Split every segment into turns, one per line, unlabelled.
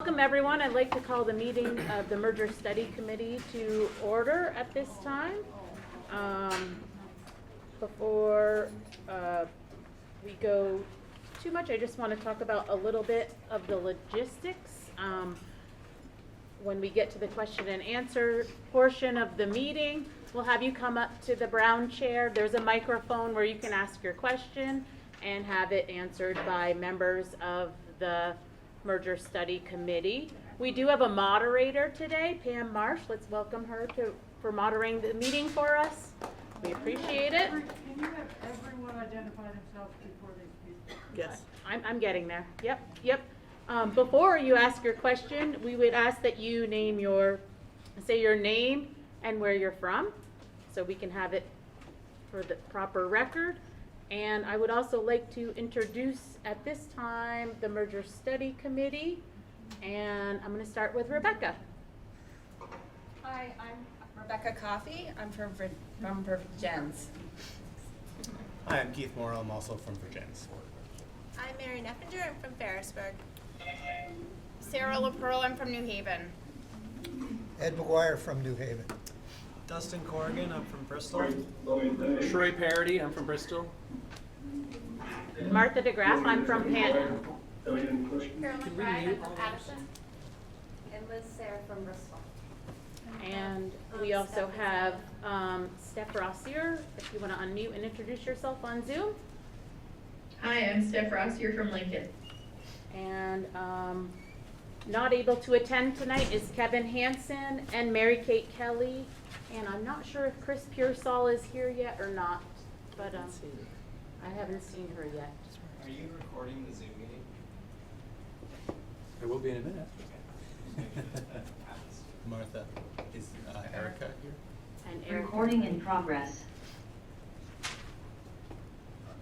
Welcome, everyone. I'd like to call the meeting of the Merger Study Committee to order at this time. Before we go too much, I just want to talk about a little bit of the logistics. When we get to the question and answer portion of the meeting, we'll have you come up to the brown chair. There's a microphone where you can ask your question and have it answered by members of the Merger Study Committee. We do have a moderator today, Pam Marsh. Let's welcome her for moderating the meeting for us. We appreciate it.
Can you have everyone identify themselves before they speak?
Yes. I'm getting there. Yep. Before you ask your question, we would ask that you say your name and where you're from, so we can have it for the proper record. And I would also like to introduce at this time the Merger Study Committee, and I'm going to start with Rebecca.
Hi, I'm Rebecca Coffey. I'm from Virgins.
Hi, I'm Keith Morrow. I'm also from Virgins.
I'm Mary Neffinger. I'm from Ferrisburg. Sarah LaPearl. I'm from New Haven.
Ed McGuire from New Haven.
Dustin Corrigan, I'm from Bristol. Troy Parody, I'm from Bristol.
Martha DeGraff, I'm from Canton.
Carolyn Bragg. I'm from Addison.
And Liz Sarah from Bristol.
And we also have Steph Rossier, if you want to unmute and introduce yourself on Zoom.
Hi, I'm Steph Rossier from Lincoln.
And not able to attend tonight is Kevin Hansen and Mary Kate Kelly. And I'm not sure if Chris Pearsall is here yet or not, but I haven't seen her yet.
Are you recording the Zoom meeting?
It will be in a minute.
Martha, is Erica here?
And Erica.
Recording in progress.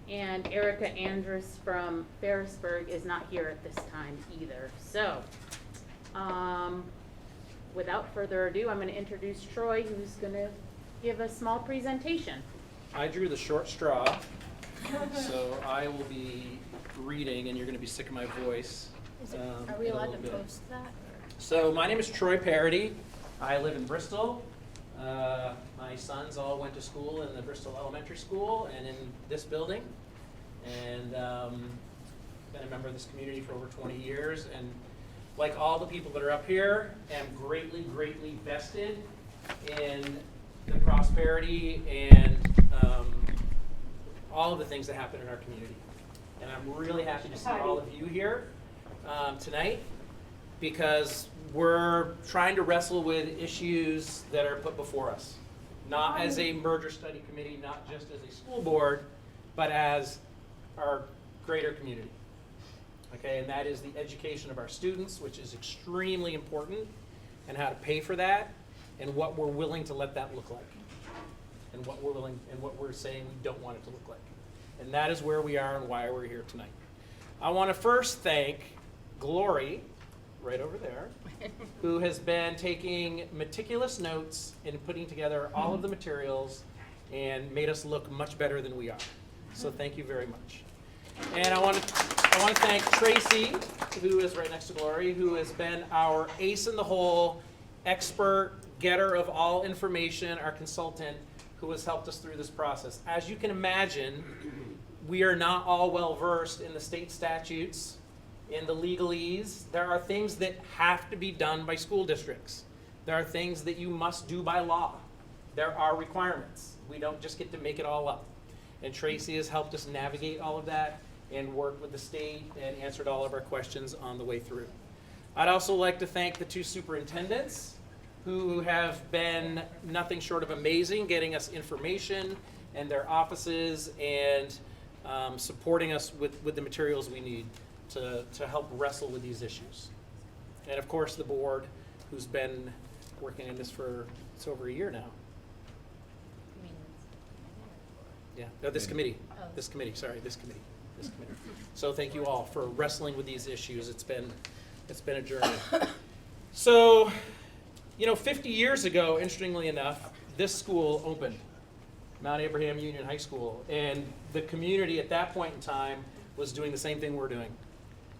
And Erica Andrus from Ferrisburg is not here at this time either. So, without further ado, I'm going to introduce Troy, who's going to give a small presentation.
I drew the short straw, so I will be reading, and you're going to be sick of my voice.
Are we allowed to post that?
So my name is Troy Parody. I live in Bristol. My sons all went to school in the Bristol Elementary School and in this building. And been a member of this community for over 20 years. And like all the people that are up here, am greatly, greatly vested in the prosperity and all of the things that happen in our community. And I'm really happy to see all of you here tonight, because we're trying to wrestle with issues that are put before us, not as a merger study committee, not just as a school board, but as our greater community. Okay, and that is the education of our students, which is extremely important, and how to pay for that, and what we're willing to let that look like, and what we're saying we don't want it to look like. And that is where we are and why we're here tonight. I want to first thank Glory, right over there, who has been taking meticulous notes and putting together all of the materials and made us look much better than we are. So thank you very much. And I want to thank Tracy, who is right next to Glory, who has been our ace in the hole, expert, getter of all information, our consultant, who has helped us through this process. As you can imagine, we are not all well versed in the state statutes, in the legalese. There are things that have to be done by school districts. There are things that you must do by law. There are requirements. We don't just get to make it all up. And Tracy has helped us navigate all of that and worked with the state and answered all of our questions on the way through. I'd also like to thank the two superintendents who have been nothing short of amazing, getting us information and their offices and supporting us with the materials we need to help wrestle with these issues. And of course the board, who's been working in this for, it's over a year now. Yeah, no, this committee. So thank you all for wrestling with these issues. It's been a journey. So, 50 years ago, interestingly enough, this school opened, Mount Abraham Union High School, and the community at that point in time was doing the same thing we're doing.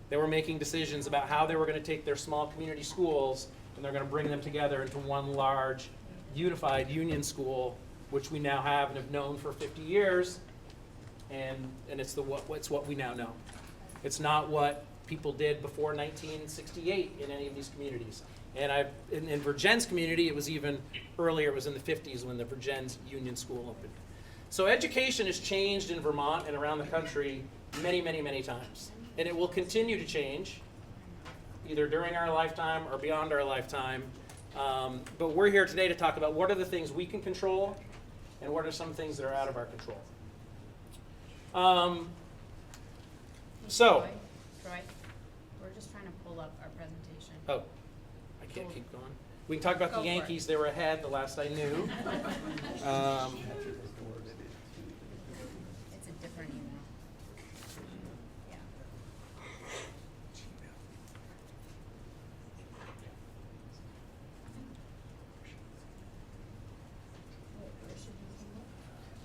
They were making decisions about how they were going to take their small community schools and they're going to bring them together into one large, unified union school, which we now have and have known for 50 years. And it's what we now know. It's not what people did before 1968 in any of these communities. And in Virgin's community, it was even earlier. It was in the 50s when the Virgin's Union School opened. So education has changed in Vermont and around the country many, many, many times. And it will continue to change, either during our lifetime or beyond our lifetime. But we're here today to talk about what are the things we can control and what are some things that are out of our control.
Troy, we're just trying to pull up our presentation.
Oh, I can't keep going. We can talk about
Go
the
for it.
Yankees. They were ahead the last I knew.
It's a different email. Yeah.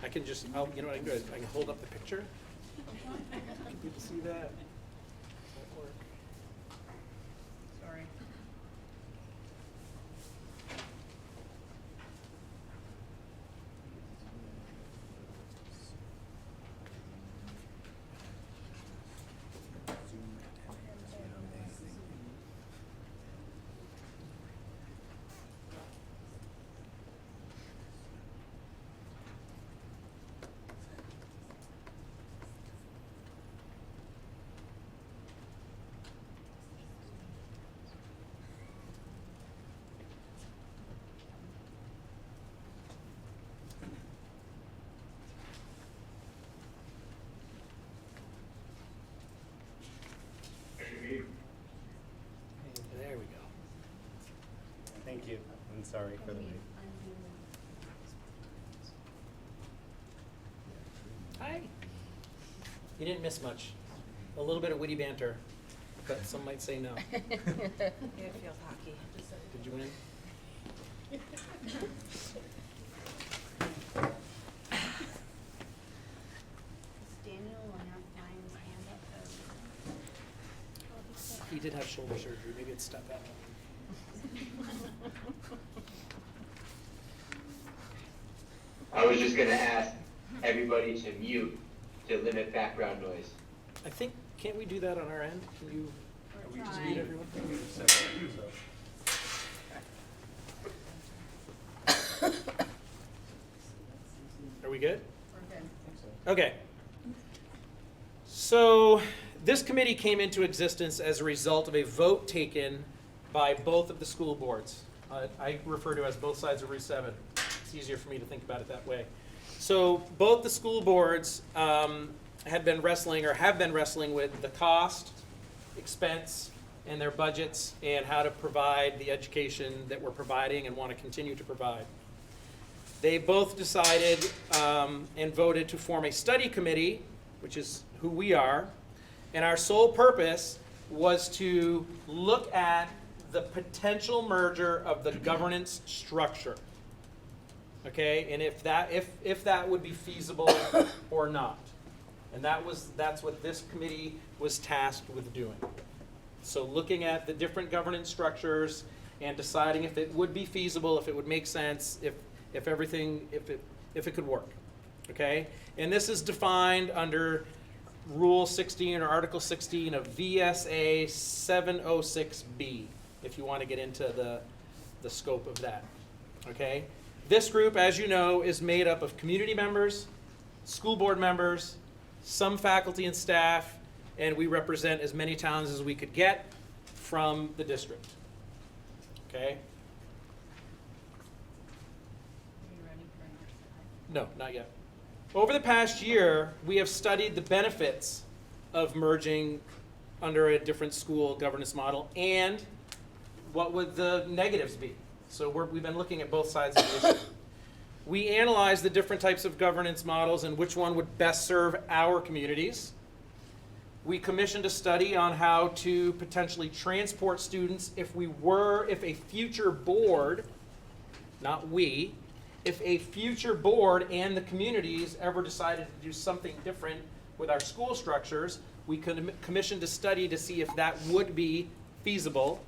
I can just, you know what I can do? I can hold up the picture. Can people see that? Does that work?
Sorry.
There we go.
Thank you. I'm sorry for the wait.
Hi. You didn't miss much. A little bit of witty banter, but some might say no.
It feels hockey.
Did you win?
Daniel Lyon's hand up.
He did have shoulder surgery. Maybe it's stuck out.
I was just gonna ask everybody to mute to limit background noise.
I think, can't we do that on our end? Can you
We're
just
trying.
mute everyone? Are we good?
We're good.
Okay. So this committee came into existence as a result of a vote taken by both of the school boards. I refer to as both sides of Route 7. It's easier for me to think about it that way. So both the school boards had been wrestling or have been wrestling with the cost, expense, and their budgets and how to provide the education that we're providing and want to continue to provide. They both decided and voted to form a study committee, which is who we are, and our sole purpose was to look at the potential merger of the governance structure. Okay, and if that would be feasible or not. And that's what this committee was tasked with doing. So looking at the different governance structures and deciding if it would be feasible, if it would make sense, if it could work. Okay? And this is defined under Rule 16 or Article 16 of VSA 706B, if you want to get into the scope of that. Okay? This group, as you know, is made up of community members, school board members, some faculty and staff, and we represent as many towns as we could get from the district. Okay?
Are you ready for next slide?
No, not yet. Over the past year, we have studied the benefits of merging under a different school governance model and what would the negatives be. So we've been looking at both sides of the issue. We analyzed the different types of governance models and which one would best serve our communities. We commissioned a study on how to potentially transport students if a future board, not we, if a future board and the communities ever decided to do something different with our school structures, We commissioned a study to see if that would be feasible.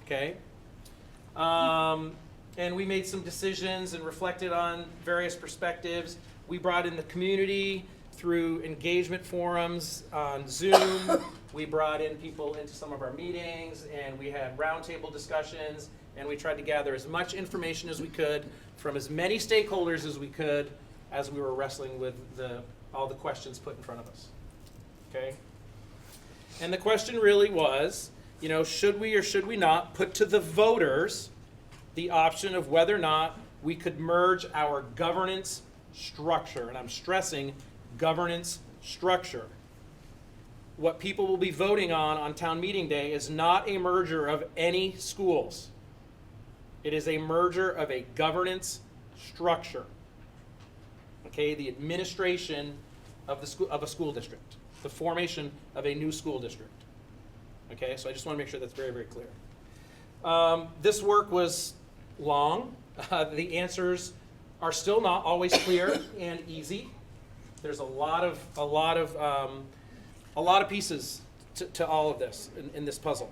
Okay? And we made some decisions and reflected on various perspectives. We brought in the community through engagement forums on Zoom. We brought in people into some of our meetings, and we had roundtable discussions, and we tried to gather as much information as we could from as many stakeholders as we could as we were wrestling with all the questions put in front of us. Okay? And the question really was, you know, should we or should we not put to the voters the option of whether or not we could merge our governance structure, and I'm stressing governance structure. What people will be voting on town meeting day is not a merger of any schools. It is a merger of a governance structure. Okay, the administration of a school district, the formation of a new school district. Okay, so I just want to make sure that's very, very clear. This work was long. The answers are still not always clear and easy. There's a lot of pieces to all of this in this puzzle.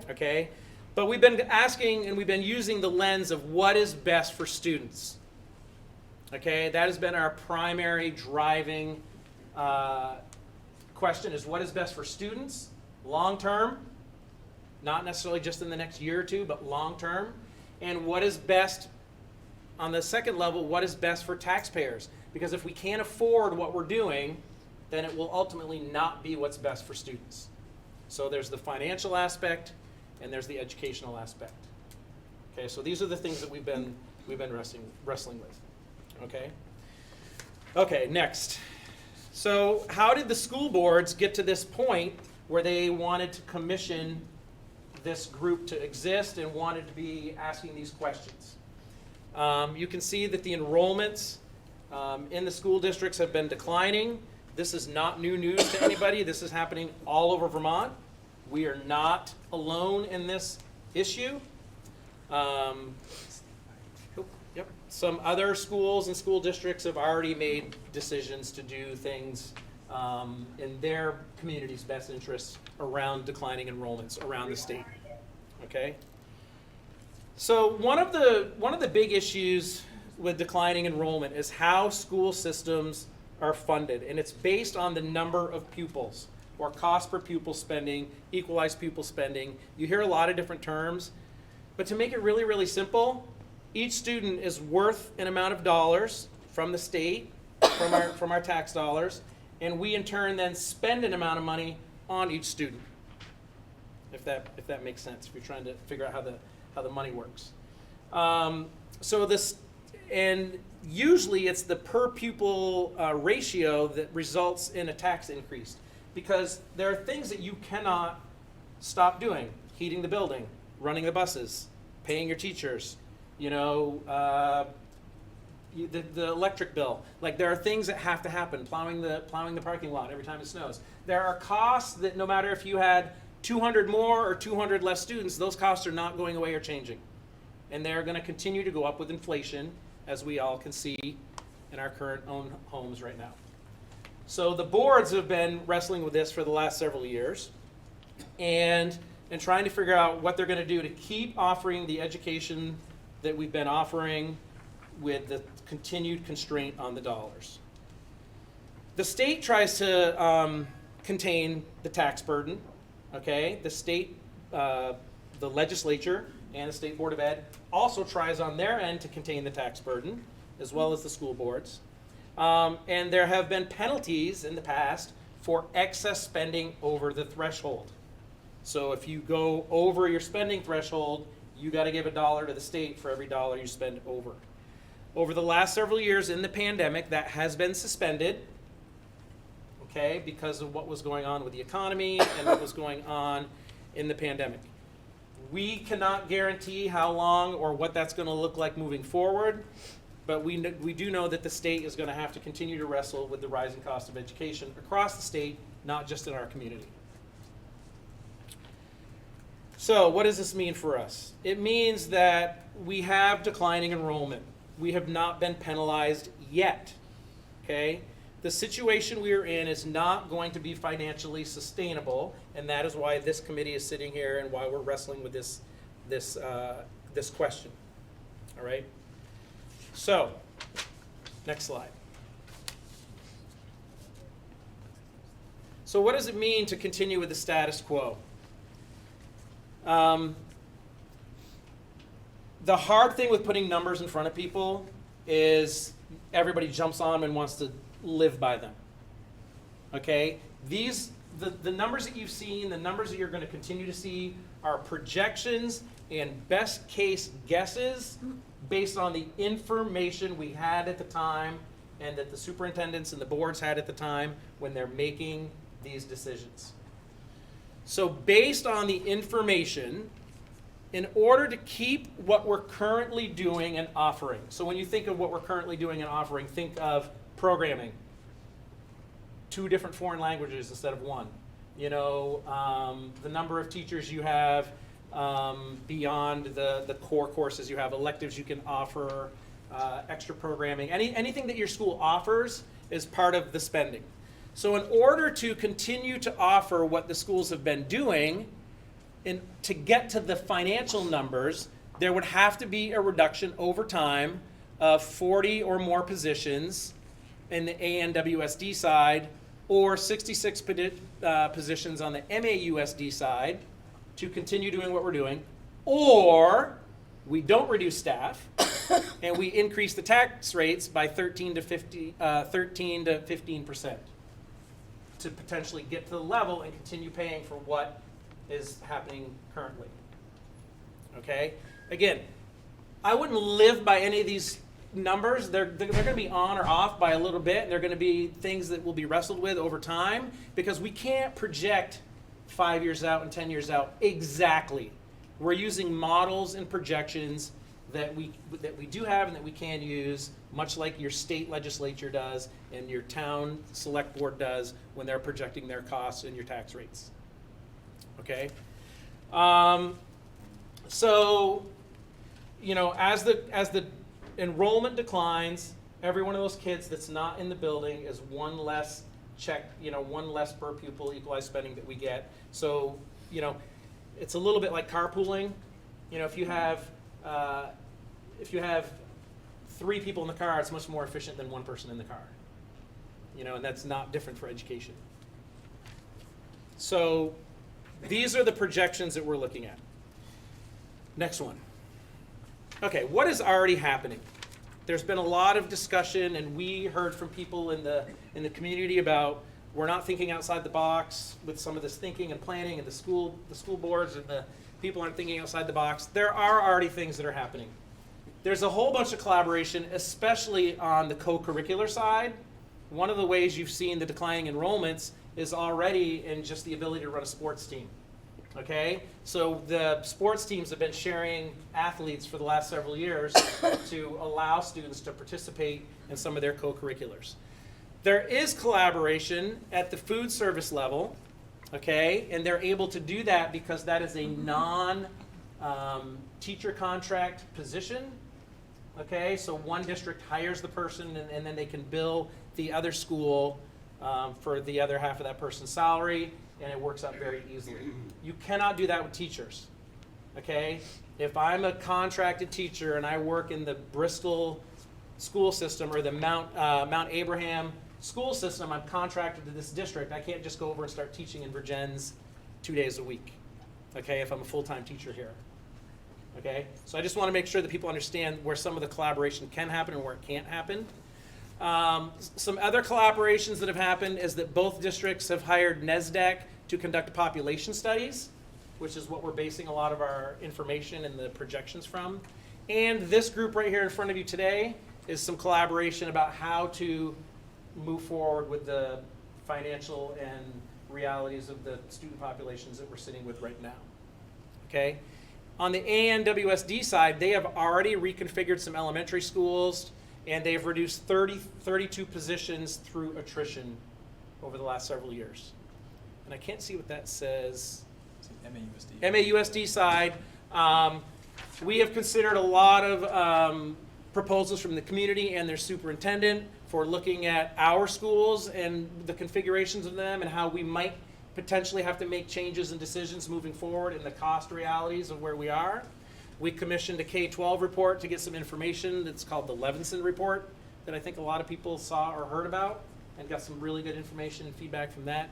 Okay, but we've been asking and we've been using the lens of what is best for students. Okay, that has been our primary driving question: is what is best for students long term, not necessarily just in the next year or two, but long term, and what is best on the second level, what is best for taxpayers? Because if we can't afford what we're doing, then it will ultimately not be what's best for students. So there's the financial aspect and there's the educational aspect. Okay, so these are the things that we've been wrestling with. Okay? Okay, next. So how did the school boards get to this point where they wanted to commission this group to exist and wanted to be asking these questions? You can see that the enrollments in the school districts have been declining. This is not new news to anybody. This is happening all over Vermont. We are not alone in this issue. Yep. Some other schools and school districts have already made decisions to do things in their community's best interests around declining enrollments around the state. Okay? So one of the big issues with declining enrollment is how school systems are funded, and it's based on the number of pupils, or cost per pupil spending, equalized pupil spending. You hear a lot of different terms, but to make it really, really simple, each student is worth an amount of dollars from the state, from our tax dollars, and we in turn then spend an amount of money on each student. If that makes sense, if you're trying to figure out how the money works. And usually it's the per pupil ratio that results in a tax increase, because there are things that you cannot stop doing: heating the building, running the buses, paying your teachers, the electric bill. Like, there are things that have to happen: plowing the parking lot every time it snows. There are costs that no matter if you had 200 more or 200 less students, those costs are not going away or changing. And they're going to continue to go up with inflation, as we all can see in our current own homes right now. So the boards have been wrestling with this for the last several years and trying to figure out what they're going to do to keep offering the education that we've been offering with the continued constraint on the dollars. The state tries to contain the tax burden. Okay, the state, the legislature, and the State Board of Ed also tries on their end to contain the tax burden, as well as the school boards. And there have been penalties in the past for excess spending over the threshold. So if you go over your spending threshold, you got to give $1 to the state for every dollar you spend over. Over the last several years in the pandemic, that has been suspended. Okay, because of what was going on with the economy and what was going on in the pandemic. We cannot guarantee how long or what that's going to look like moving forward, but we do know that the state is going to have to continue to wrestle with the rising cost of education across the state, not just in our community. So what does this mean for us? It means that we have declining enrollment. We have not been penalized yet. Okay? the situation we are in is not going to be financially sustainable, and that is why this committee is sitting here and why we're wrestling with this question. All right? So, next slide. So what does it mean to continue with the status quo? The hard thing with putting numbers in front of people is everybody jumps on them and wants to live by them. Okay? The numbers that you've seen, the numbers that you're going to continue to see are projections and best case guesses based on the information we had at the time and that the superintendents and the boards had at the time when they're making these decisions. So based on the information, in order to keep what we're currently doing and offering, so when you think of what we're currently doing and offering, think of programming. 2 different foreign languages instead of 1. You know, the number of teachers you have beyond the core courses you have, electives you can offer, extra programming. Anything that your school offers is part of the spending. So in order to continue to offer what the schools have been doing, and to get to the financial numbers, there would have to be a reduction over time of 40 or more positions in the ANWSD side, or 66 positions on the MAUSD side to continue doing what we're doing, or we don't reduce staff and we increase the tax rates by 13 to 15% to potentially get to the level and continue paying for what is happening currently. Okay? Again, I wouldn't live by any of these numbers. They're going to be on or off by a little bit. They're going to be things that will be wrestled with over time because we can't project 5 years out and 10 years out exactly. We're using models and projections that we do have and that we can use, much like your state legislature does and your town select board does when they're projecting their costs and your tax rates. Okay? So, you know, as the enrollment declines, every one of those kids that's not in the building is one less check, one less per pupil equalized spending that we get. So, it's a little bit like carpooling. If you have 3 people in the car, it's much more efficient than 1 person in the car. And that's not different for education. So these are the projections that we're looking at. Next one. Okay, what is already happening? There's been a lot of discussion, and we heard from people in the community about we're not thinking outside the box with some of this thinking and planning, and the school boards and the people aren't thinking outside the box. There are already things that are happening. There's a whole bunch of collaboration, especially on the co-curricular side. One of the ways you've seen the declining enrollments is already in just the ability to run a sports team. Okay? So the sports teams have been sharing athletes for the last several years to allow students to participate in some of their co-curriculars. There is collaboration at the food service level, okay? And they're able to do that because that is a non-teacher contract position, okay? So one district hires the person and then they can bill the other school for the other half of that person's salary, and it works out very easily. You cannot do that with teachers, okay? If I'm a contracted teacher and I work in the Bristol school system or the Mount Abraham school system, I'm contracted to this district. I can't just go over and start teaching in Virgins 2 days a week, okay, if I'm a full-time teacher here, okay? So I just want to make sure that people understand where some of the collaboration can happen and where it can't happen. Some other collaborations that have happened is that both districts have hired NSDEC to conduct population studies, which is what we're basing a lot of our information and the projections from. And this group right here in front of you today is some collaboration about how to move forward with the financial and realities of the student populations that we're sitting with right now. Okay? On the ANWSD side, they have already reconfigured some elementary schools, and they've reduced 32 positions through attrition over the last several years. And I can't see what that says.
MAUSD.
MAUSD side, we have considered a lot of proposals from the community and their superintendent for looking at our schools and the configurations of them and how we might potentially have to make changes and decisions moving forward and the cost realities of where we are. We commissioned a K-12 report to get some information that's called the Levinson Report that I think a lot of people saw or heard about and got some really good information and feedback from that.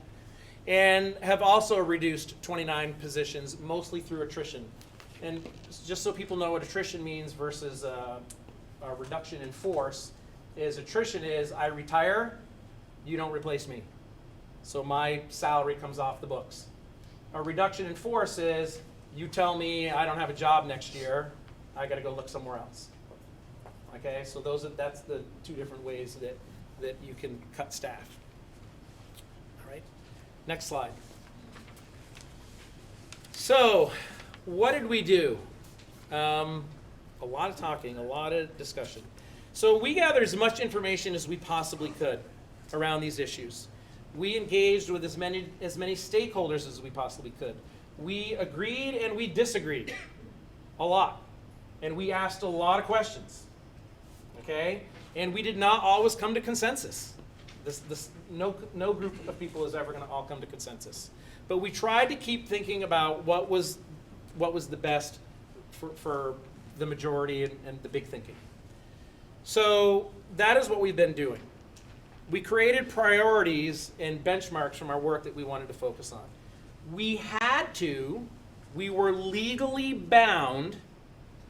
And have also reduced 29 positions, mostly through attrition. And just so people know what attrition means versus a reduction in force, is attrition is I retire, you don't replace me. So my salary comes off the books. A reduction in force is you tell me I don't have a job next year, I got to go look somewhere else. Okay, so that's the two different ways that you can cut staff. All right, next slide. So, what did we do? A lot of talking, a lot of discussion. So we gathered as much information as we possibly could around these issues. We engaged with as many stakeholders as we possibly could. We agreed and we disagreed a lot. And we asked a lot of questions. Okay? And we did not always come to consensus. No group of people is ever going to all come to consensus. But we tried to keep thinking about what was the best for the majority and the big thinking. So that is what we've been doing. We created priorities and benchmarks from our work that we wanted to focus on. We were legally bound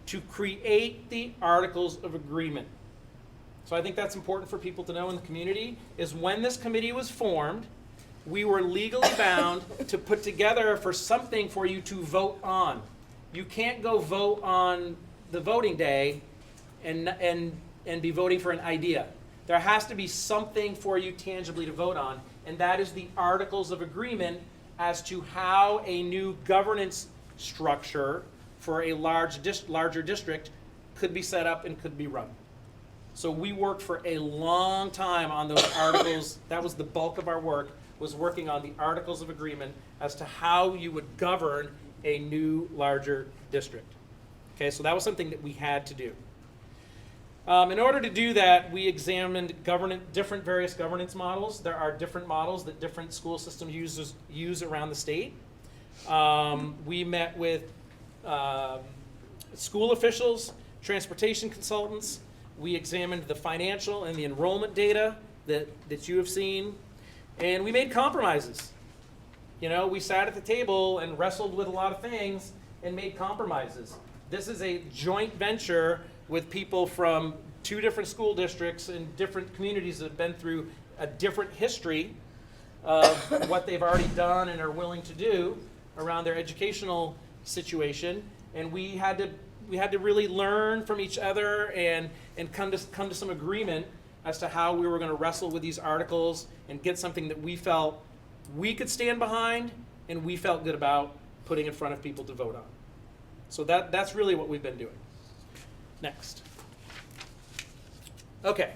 to create the Articles of Agreement. So I think that's important for people to know in the community, is when this committee was formed, we were legally bound to put together for something for you to vote on. You can't go vote on the voting day and be voting for an idea. There has to be something for you tangibly to vote on, and that is the Articles of Agreement as to how a new governance structure for a larger district could be set up and could be run. So we worked for a long time on those articles. That was the bulk of our work, was working on the Articles of Agreement as to how you would govern a new, larger district. Okay, so that was something that we had to do. In order to do that, we examined different various governance models. There are different models that different school system users use around the state. We met with school officials, transportation consultants. We examined the financial and the enrollment data that you have seen. And we made compromises. You know, we sat at the table and wrestled with a lot of things and made compromises. This is a joint venture with people from 2 different school districts and different communities that have been through a different history of what they've already done and are willing to do around their educational situation. And we had to really learn from each other and come to some agreement as to how we were going to wrestle with these articles and get something that we felt we could stand behind and we felt good about putting in front of people to vote on. So that's really what we've been doing. Next. Okay.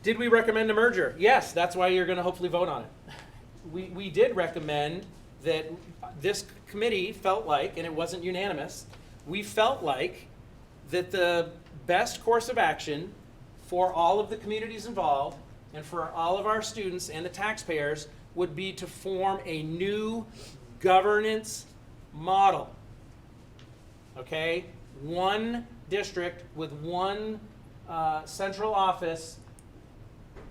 Did we recommend a merger? Yes, that's why you're going to hopefully vote on it. We did recommend that this committee felt like, and it wasn't unanimous, we felt like that the best course of action for all of the communities involved and for all of our students and the taxpayers would be to form a new governance model. Okay? One district with one central office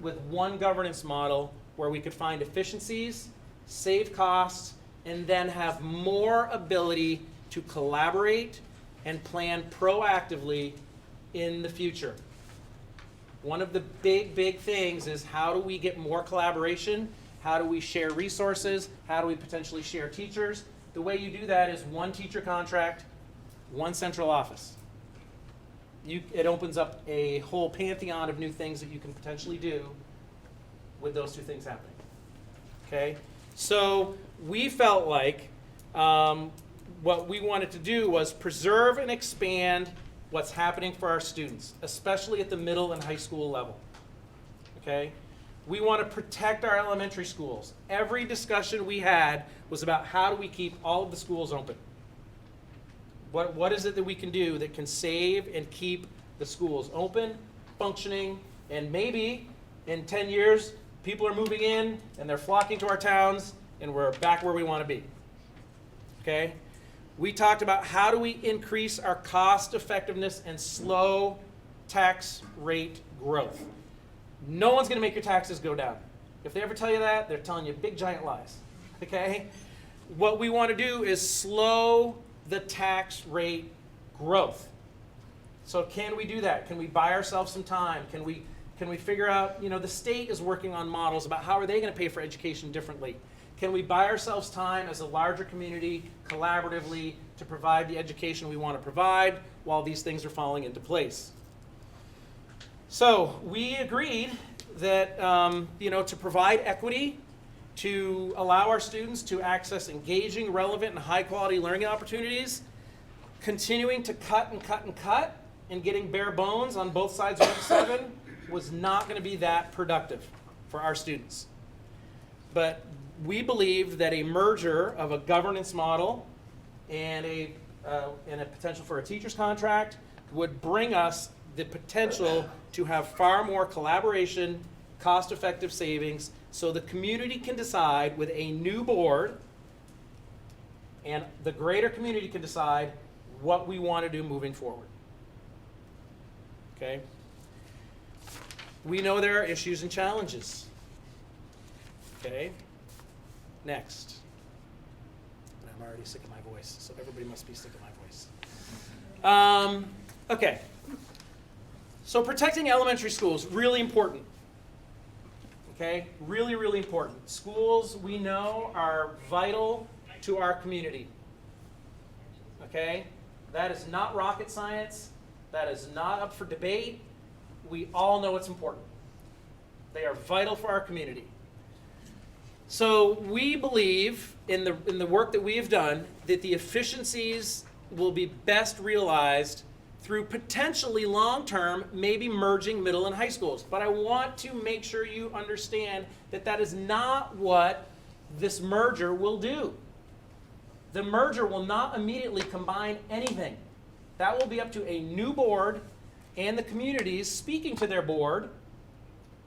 with one governance model where we could find efficiencies, save costs, and then have more ability to collaborate and plan proactively in the future. One of the big things is how do we get more collaboration? How do we share resources? How do we potentially share teachers? The way you do that is one teacher contract, one central office. It opens up a whole pantheon of new things that you can potentially do with those 2 things happening. Okay? So we felt like what we wanted to do was preserve and expand what's happening for our students, especially at the middle and high school level. Okay? We want to protect our elementary schools. Every discussion we had was about how do we keep all of the schools open. What is it that we can do that can save and keep the schools open functioning, and maybe in 10 years, people are moving in and they're flocking to our towns and we're back where we want to be. Okay? We talked about how do we increase our cost effectiveness and slow tax rate growth. No one's going to make your taxes go down. If they ever tell you that, they're telling you big giant lies. Okay? What we want to do is slow the tax rate growth. So can we do that? Can we buy ourselves some time? Can we figure out, the state is working on models about how are they going to pay for education differently. Can we buy ourselves time as a larger community, collaboratively, to provide the education we want to provide while these things are falling into place? So we agreed that, to provide equity, to allow our students to access engaging, relevant, and high-quality learning opportunities, continuing to cut and cut and cut, and getting bare bones on both sides of Route 7 was not going to be that productive for our students. But we believed that a merger of a governance model and a potential for a teacher's contract would bring us the potential to have far more collaboration, cost-effective savings, so the community can decide with a new board, and the greater community can decide what we want to do moving forward. Okay? We know there are issues and challenges. Okay? Next. And I'm already sick of my voice, so everybody must be sick of my voice. Okay. So protecting elementary schools, really important. Okay? Really, really important. Schools, we know, are vital to our community. Okay? That is not rocket science. That is not up for debate. We all know it's important. They are vital for our community. So we believe in the work that we have done that the efficiencies will be best realized through potentially long-term, maybe merging middle and high schools. But I want to make sure you understand that that is not what this merger will do. The merger will not immediately combine anything. That will be up to a new board and the communities speaking to their board,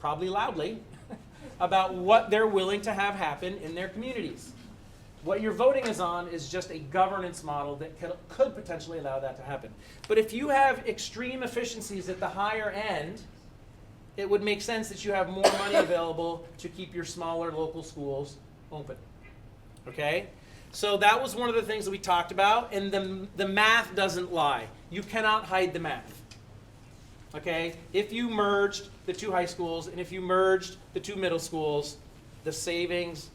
probably loudly, about what they're willing to have happen in their communities. What you're voting is on is just a governance model that could potentially allow that to happen. But if you have extreme efficiencies at the higher end, it would make sense that you have more money available to keep your smaller local schools open. Okay? So that was one of the things that we talked about, and the math doesn't lie. You cannot hide the math. Okay? If you merged the two high schools and if you merged the two middle schools, the savings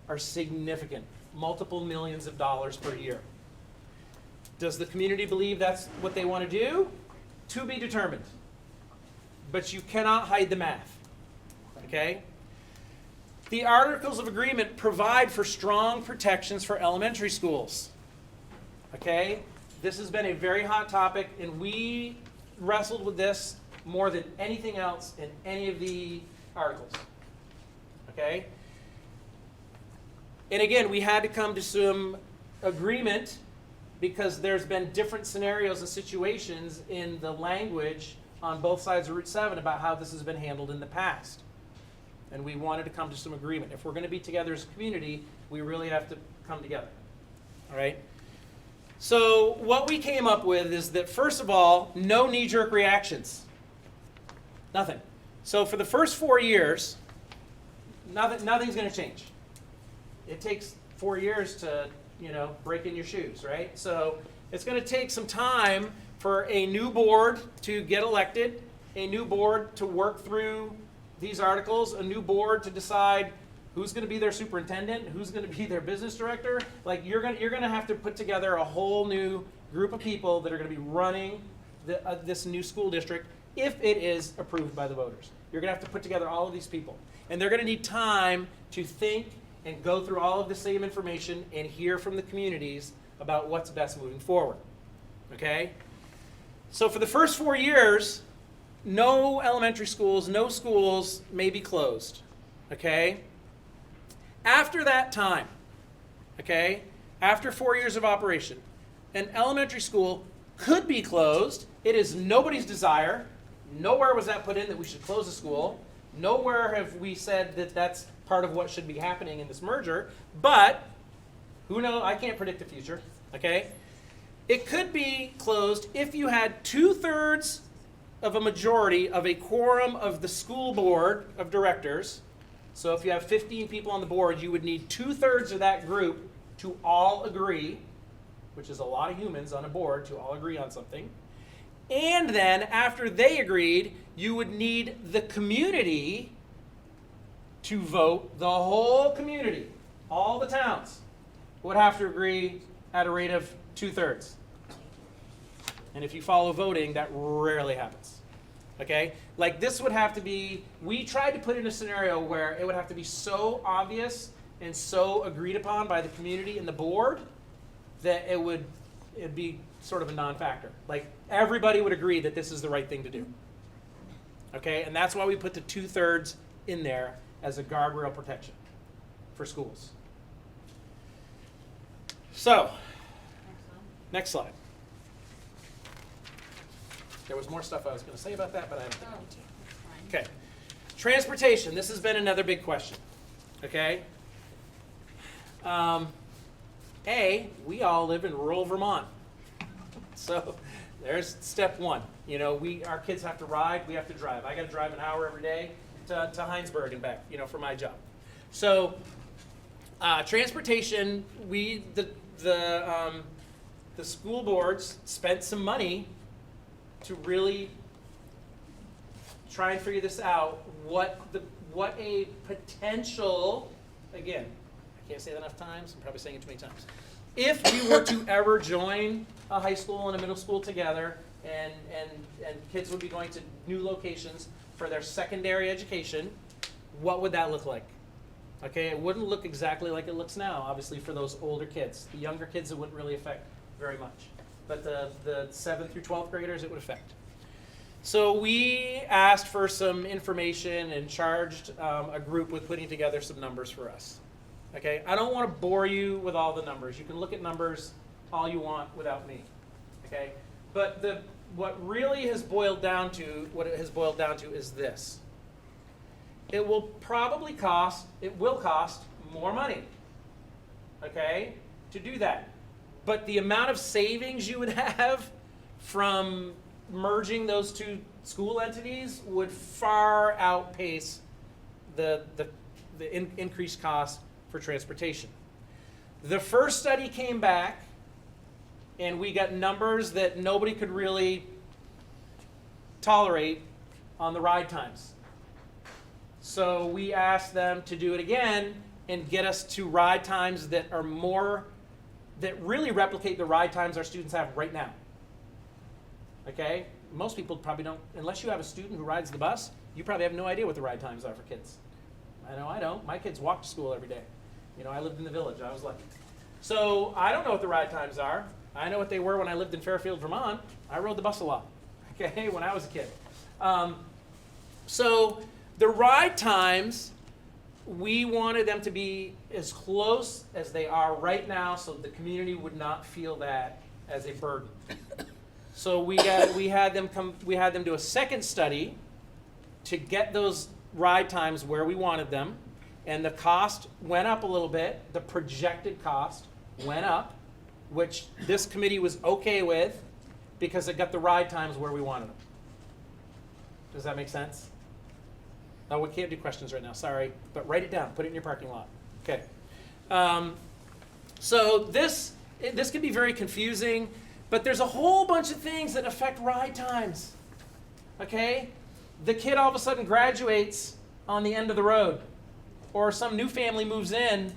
are significant. Multiple millions of dollars per year. Does the community believe that's what they want to do? To be determined. But you cannot hide the math. Okay? The Articles of Agreement provide for strong protections for elementary schools. Okay? This has been a very hot topic, and we wrestled with this more than anything else in any of the articles. Okay? And again, we had to come to some agreement because there's been different scenarios and situations in the language on both sides of Route 7 about how this has been handled in the past. And we wanted to come to some agreement. If we're going to be together as a community, we really have to come together. All right? So what we came up with is that, first of all, no knee-jerk reactions. Nothing. So for the first 4 years, nothing's going to change. It takes 4 years to, break in your shoes, right? So it's going to take some time for a new board to get elected, a new board to work through these articles, a new board to decide who's going to be their superintendent, who's going to be their business director. Like you're going to have to put together a whole new group of people that are going to be running this new school district if it is approved by the voters. You're going to have to put together all of these people. And they're going to need time to think and go through all of the same information and hear from the communities about what's best moving forward. Okay? So for the first 4 years, no elementary schools, no schools may be closed. Okay? After that time, okay, after 4 years of operation, an elementary school could be closed. It is nobody's desire. Nowhere was that put in that we should close the school. Nowhere have we said that that's part of what should be happening in this merger. But who knows? I can't predict the future. Okay, it could be closed if you had 2/3 of a majority of a quorum of the school board of directors. So if you have 15 people on the board, you would need 2/3 of that group to all agree, which is a lot of humans on a board to all agree on something. And then after they agreed, you would need the community to vote. The whole community, all the towns, would have to agree at a rate of 2/3. And if you follow voting, that rarely happens. Okay? Like this would have to be, we tried to put in a scenario where it would have to be so obvious and so agreed upon by the community and the board that it'd be sort of a non-factor. Like everybody would agree that this is the right thing to do. Okay? And that's why we put the 2/3 in there as a guardrail protection for schools. So, next slide. There was more stuff I was going to say about that, but I don't think I need to. Okay. Transportation. This has been another big question. Okay? We all live in rural Vermont. So there's step one. You know, our kids have to ride, we have to drive. I got to drive an hour every day to Heinsberg and back, for my job. So transportation, the school boards spent some money to really try and figure this out. What a potential, again, I can't say that enough times. I'm probably saying it too many times. If we were to ever join a high school and a middle school together, and kids would be going to new locations for their secondary education, what would that look like? Okay, it wouldn't look exactly like it looks now, obviously, for those older kids. The younger kids, it wouldn't really affect very much. But the 7th through 12th graders, it would affect. So we asked for some information and charged a group with putting together some numbers for us. Okay, I don't want to bore you with all the numbers. You can look at numbers all you want without me. Okay, but what it has boiled down to is this. It will cost more money, okay, to do that. But the amount of savings you would have from merging those two school entities would far outpace the increased cost for transportation. The first study came back, and we got numbers that nobody could really tolerate on the ride times. So we asked them to do it again and get us to ride times that really replicate the ride times our students have right now. Okay? Most people probably don't, unless you have a student who rides the bus, you probably have no idea what the ride times are for kids. I know I don't. My kids walk to school every day. I lived in the village. I was lucky. So I don't know what the ride times are. I know what they were when I lived in Fairfield, Vermont. I rode the bus a lot, okay, when I was a kid. So the ride times, we wanted them to be as close as they are right now so the community would not feel that as a burden. So we had them do a second study to get those ride times where we wanted them, and the cost went up a little bit. The projected cost went up, which this committee was okay with because it got the ride times where we wanted them. Does that make sense? No, we can't do questions right now, sorry, but write it down, put it in your parking lot. Okay. So this can be very confusing, but there's a whole bunch of things that affect ride times. Okay? The kid all of a sudden graduates on the end of the road, or some new family moves in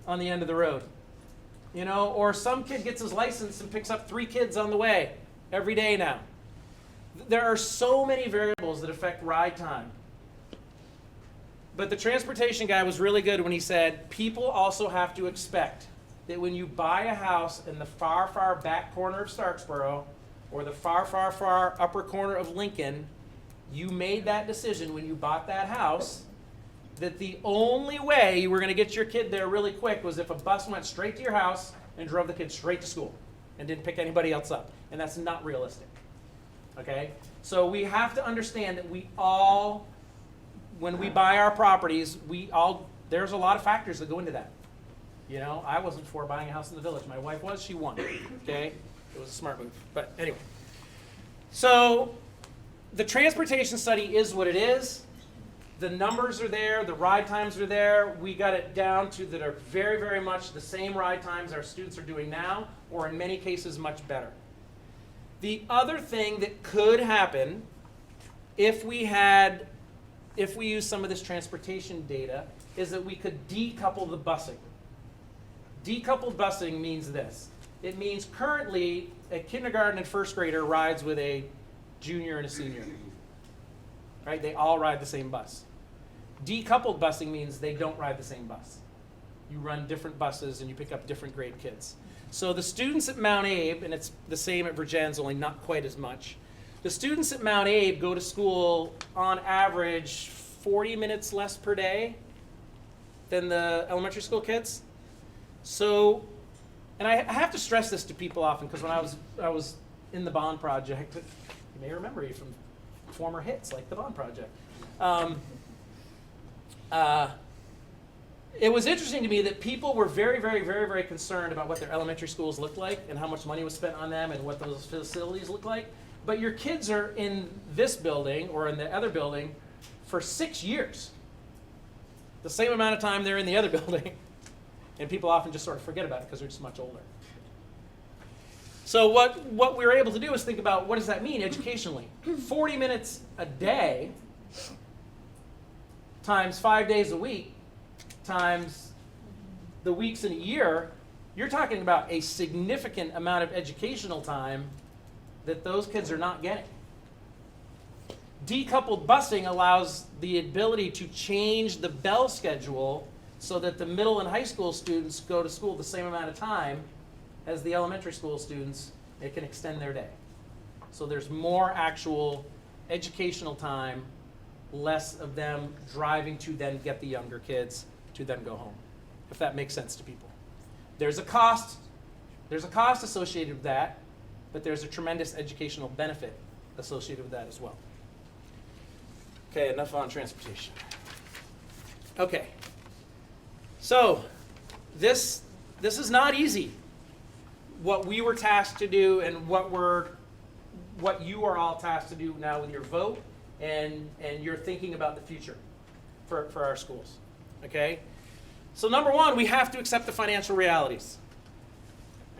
on the end of the road. Or some kid gets his license and picks up 3 kids on the way every day now. There are so many variables that affect ride time. But the transportation guy was really good when he said, people also have to expect that when you buy a house in the far, far back corner of Starksboro or the far, far, far upper corner of Lincoln, you made that decision when you bought that house that the only way you were going to get your kid there really quick was if a bus went straight to your house and drove the kid straight to school and didn't pick anybody else up. And that's not realistic. Okay? So we have to understand that we all, when we buy our properties, there's a lot of factors that go into that. You know, I wasn't for buying a house in the village. My wife was, she won. Okay? It was a smart move. But anyway. So the transportation study is what it is. The numbers are there, the ride times are there. We got it down to that are very, very much the same ride times our students are doing now, or in many cases much better. The other thing that could happen if we use some of this transportation data is that we could decouple the busing. Decoupled busing means this. It means currently a kindergarten and first grader rides with a junior and a senior. Right? They all ride the same bus. Decoupled busing means they don't ride the same bus. You run different buses and you pick up different grade kids. So the students at Mount Abe, and it's the same at Virgins, only not quite as much. The students at Mount Abe go to school on average 40 minutes less per day than the elementary school kids. So, and I have to stress this to people often because when I was in the Bond Project, you may remember me from former hits like the Bond Project. It was interesting to me that people were very, very, very, very concerned about what their elementary schools looked like and how much money was spent on them and what those facilities looked like. But your kids are in this building or in the other building for 6 years. The same amount of time they're in the other building. And people often just sort of forget about it because they're just much older. So what we were able to do is think about what does that mean educationally? 40 minutes a day times 5 days a week times the weeks in a year, you're talking about a significant amount of educational time that those kids are not getting. Decoupled busing allows the ability to change the bell schedule so that the middle and high school students go to school the same amount of time as the elementary school students. It can extend their day. So there's more actual educational time, less of them driving to then get the younger kids to then go home, if that makes sense to people. There's a cost associated with that, but there's a tremendous educational benefit associated with that as well. Okay, enough on transportation. Okay, so this is not easy. What we were tasked to do and what you are all tasked to do now with your vote and your thinking about the future for our schools. Okay? So number one, we have to accept the financial realities.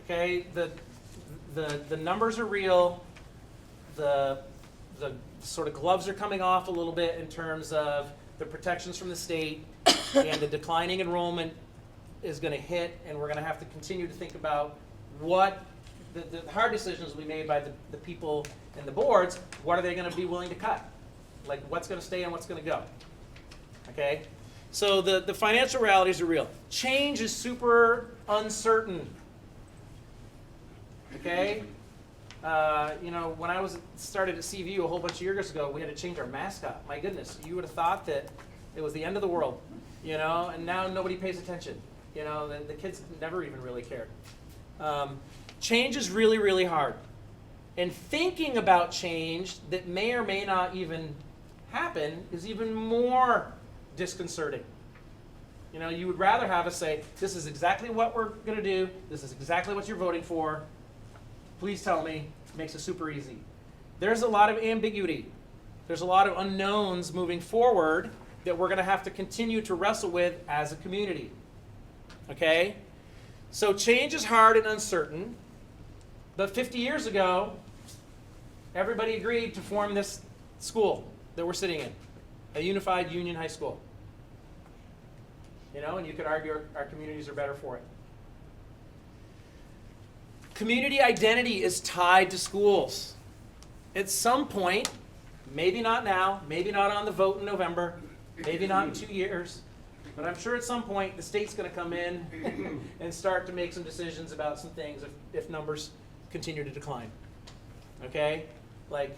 Okay? The numbers are real. The sort of gloves are coming off a little bit in terms of the protections from the state, and the declining enrollment is going to hit, and we're going to have to continue to think about what the hard decisions we made by the people and the boards. What are they going to be willing to cut? Like what's going to stay and what's going to go? Okay? So the financial realities are real. Change is super uncertain. Okay? When I started at CVU a whole bunch of years ago, we had to change our mascot. My goodness, you would have thought that it was the end of the world, and now nobody pays attention. The kids never even really cared. Change is really, really hard. And thinking about change that may or may not even happen is even more disconcerting. You would rather have us say, this is exactly what we're going to do. This is exactly what you're voting for. Please tell me. It makes it super easy. There's a lot of ambiguity. There's a lot of unknowns moving forward that we're going to have to continue to wrestle with as a community. Okay? So change is hard and uncertain. But 50 years ago, everybody agreed to form this school that we're sitting in, a unified union high school. And you could argue our communities are better for it. Community identity is tied to schools. At some point, maybe not now, maybe not on the vote in November, maybe not in 2 years, but I'm sure at some point the state's going to come in and start to make some decisions about some things if numbers continue to decline. Okay? I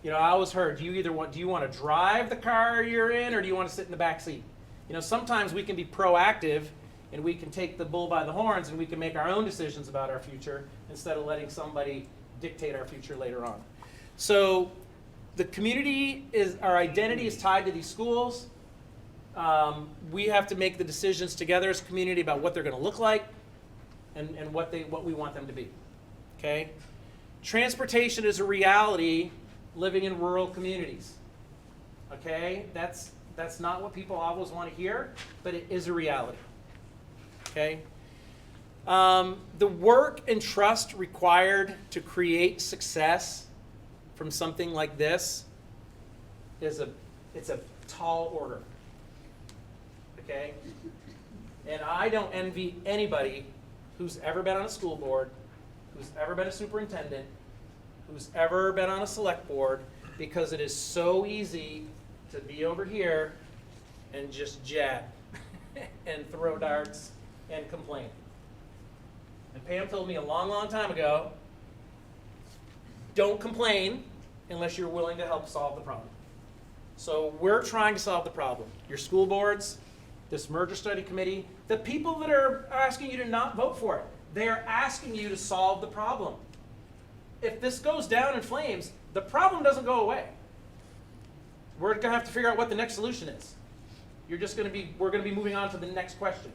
always heard, do you want to drive the car you're in, or do you want to sit in the back seat? Sometimes we can be proactive and we can take the bull by the horns and we can make our own decisions about our future instead of letting somebody dictate our future later on. So the community is, our identity is tied to these schools. We have to make the decisions together as a community about what they're going to look like and what we want them to be. Okay? Transportation is a reality living in rural communities. Okay? That's not what people always want to hear, but it is a reality. Okay? The work and trust required to create success from something like this it's a tall order. Okay? And I don't envy anybody who's ever been on a school board, who's ever been a superintendent, who's ever been on a select board, because it is so easy to be over here and just jab and throw darts and complain. And Pam told me a long, long time ago, don't complain unless you're willing to help solve the problem. So we're trying to solve the problem. Your school boards, this merger study committee, the people that are asking you to not vote for it, they are asking you to solve the problem. If this goes down in flames, the problem doesn't go away. We're going to have to figure out what the next solution is. We're going to be moving on to the next question.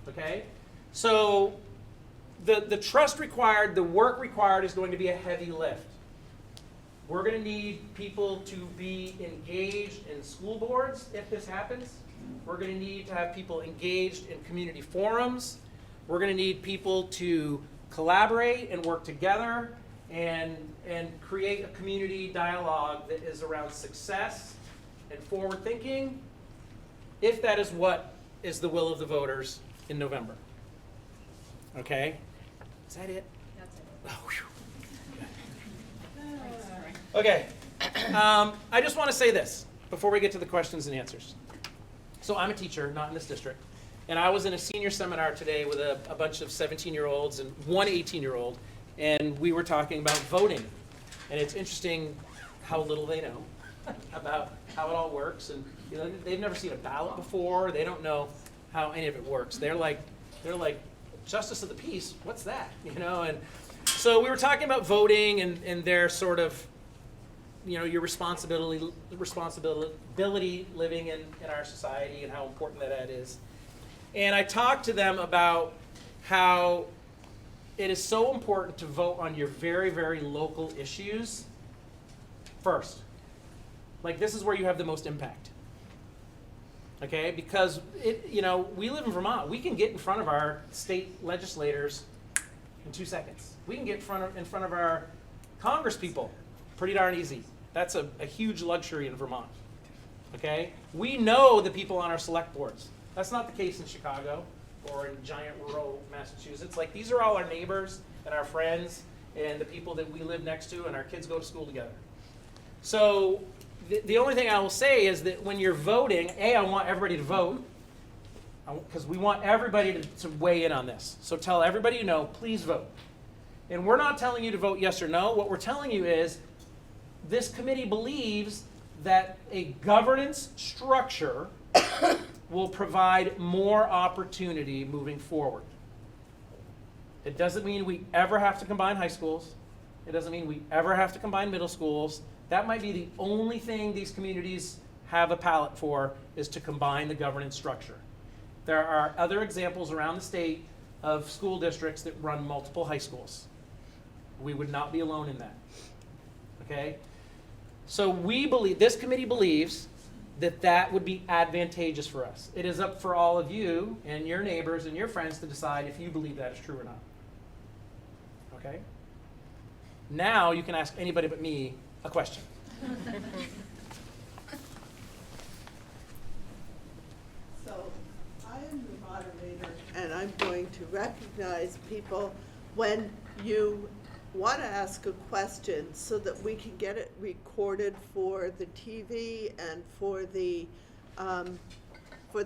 Okay? So the trust required, the work required is going to be a heavy lift. We're going to need people to be engaged in school boards if this happens. We're going to need to have people engaged in community forums. We're going to need people to collaborate and work together and create a community dialogue that is around success and forward thinking, if that is what is the will of the voters in November. Okay? Is that it?
That's it.
Oh, whew. Okay. I just want to say this before we get to the questions and answers. So I'm a teacher, not in this district. And I was in a senior seminar today with a bunch of 17-year-olds and one 18-year-old. And we were talking about voting. And it's interesting how little they know about how it all works. And you know, they've never seen a ballot before. They don't know how any of it works. They're like, justice of the peace, what's that? You know, and so we were talking about voting and their sort of, you know, your responsibility living in our society and how important that is. And I talked to them about how it is so important to vote on your very, very local issues first. Like, this is where you have the most impact. Okay, because you know, we live in Vermont. We can get in front of our state legislators in 2 seconds. We can get in front of our Congress people pretty darn easy. That's a huge luxury in Vermont. Okay, we know the people on our select boards. That's not the case in Chicago or in giant rural Massachusetts. Like, these are all our neighbors and our friends and the people that we live next to and our kids go to school together. So the only thing I will say is that when you're voting, I want everybody to vote, because we want everybody to weigh in on this. So tell everybody you know, please vote. And we're not telling you to vote yes or no. What we're telling you is this committee believes that a governance structure will provide more opportunity moving forward. It doesn't mean we ever have to combine high schools. It doesn't mean we ever have to combine middle schools. That might be the only thing these communities have a palate for, is to combine the governance structure. There are other examples around the state of school districts that run multiple high schools. We would not be alone in that. Okay? So we believe, this committee believes, that that would be advantageous for us. It is up for all of you and your neighbors and your friends to decide if you believe that is true or not. Okay? Now you can ask anybody but me a question.
So I am the moderator, and I'm going to recognize people when you want to ask a question so that we can get it recorded for the TV and for the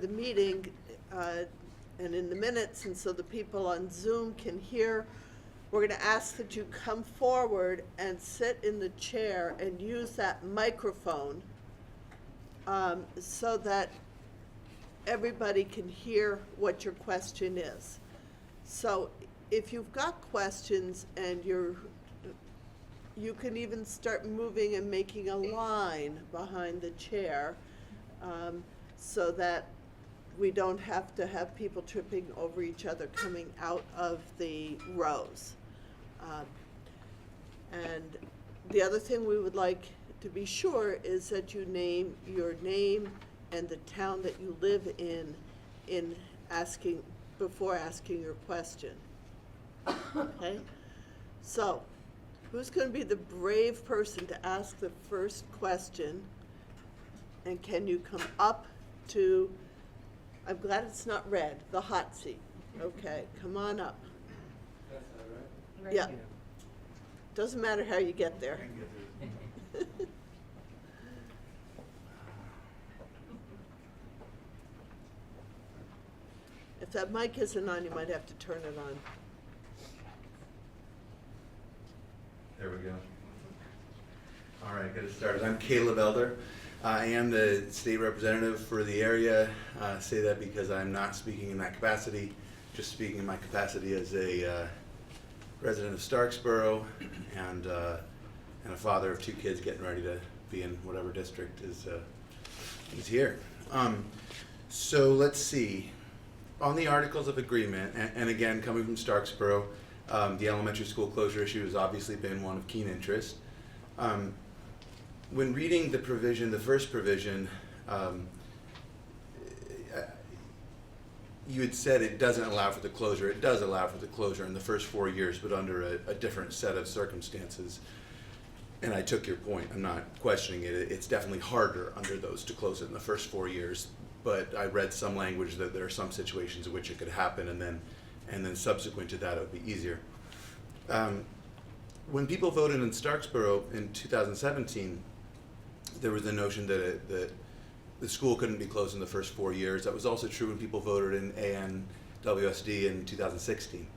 meeting and in the minutes, and so the people on Zoom can hear. We're going to ask that you come forward and sit in the chair and use that microphone so that everybody can hear what your question is. So if you've got questions and you can even start moving and making a line behind the chair, so that we don't have to have people tripping over each other coming out of the rows. And the other thing we would like to be sure is that you name your name and the town that you live in asking, before asking your question. Okay? So, who's going to be the brave person to ask the first question? And can you come up to, I'm glad it's not red, the hot seat. Okay, come on up. Yeah. Doesn't matter how you get there. If that mic isn't on, you might have to turn it on.
There we go. All right, get it started. I'm Caleb Elder. I am the state representative for the area. I say that because I'm not speaking in that capacity, just speaking in my capacity as a resident of Starksboro and a father of 2 kids getting ready to be in whatever district is here. So let's see. On the Articles of Agreement, and again, coming from Starksboro, the elementary school closure issue has obviously been one of keen interest. When reading the provision, the first provision, you had said it doesn't allow for the closure. It does allow for the closure in the first 4 years, but under a different set of circumstances. And I took your point. I'm not questioning it. It's definitely harder under those to close it in the first 4 years. But I read some language that there are some situations in which it could happen, and then subsequent to that, it would be easier. When people voted in Starksboro in 2017, there was the notion that the school couldn't be closed in the first 4 years. That was also true when people voted in ANWSD in 2016.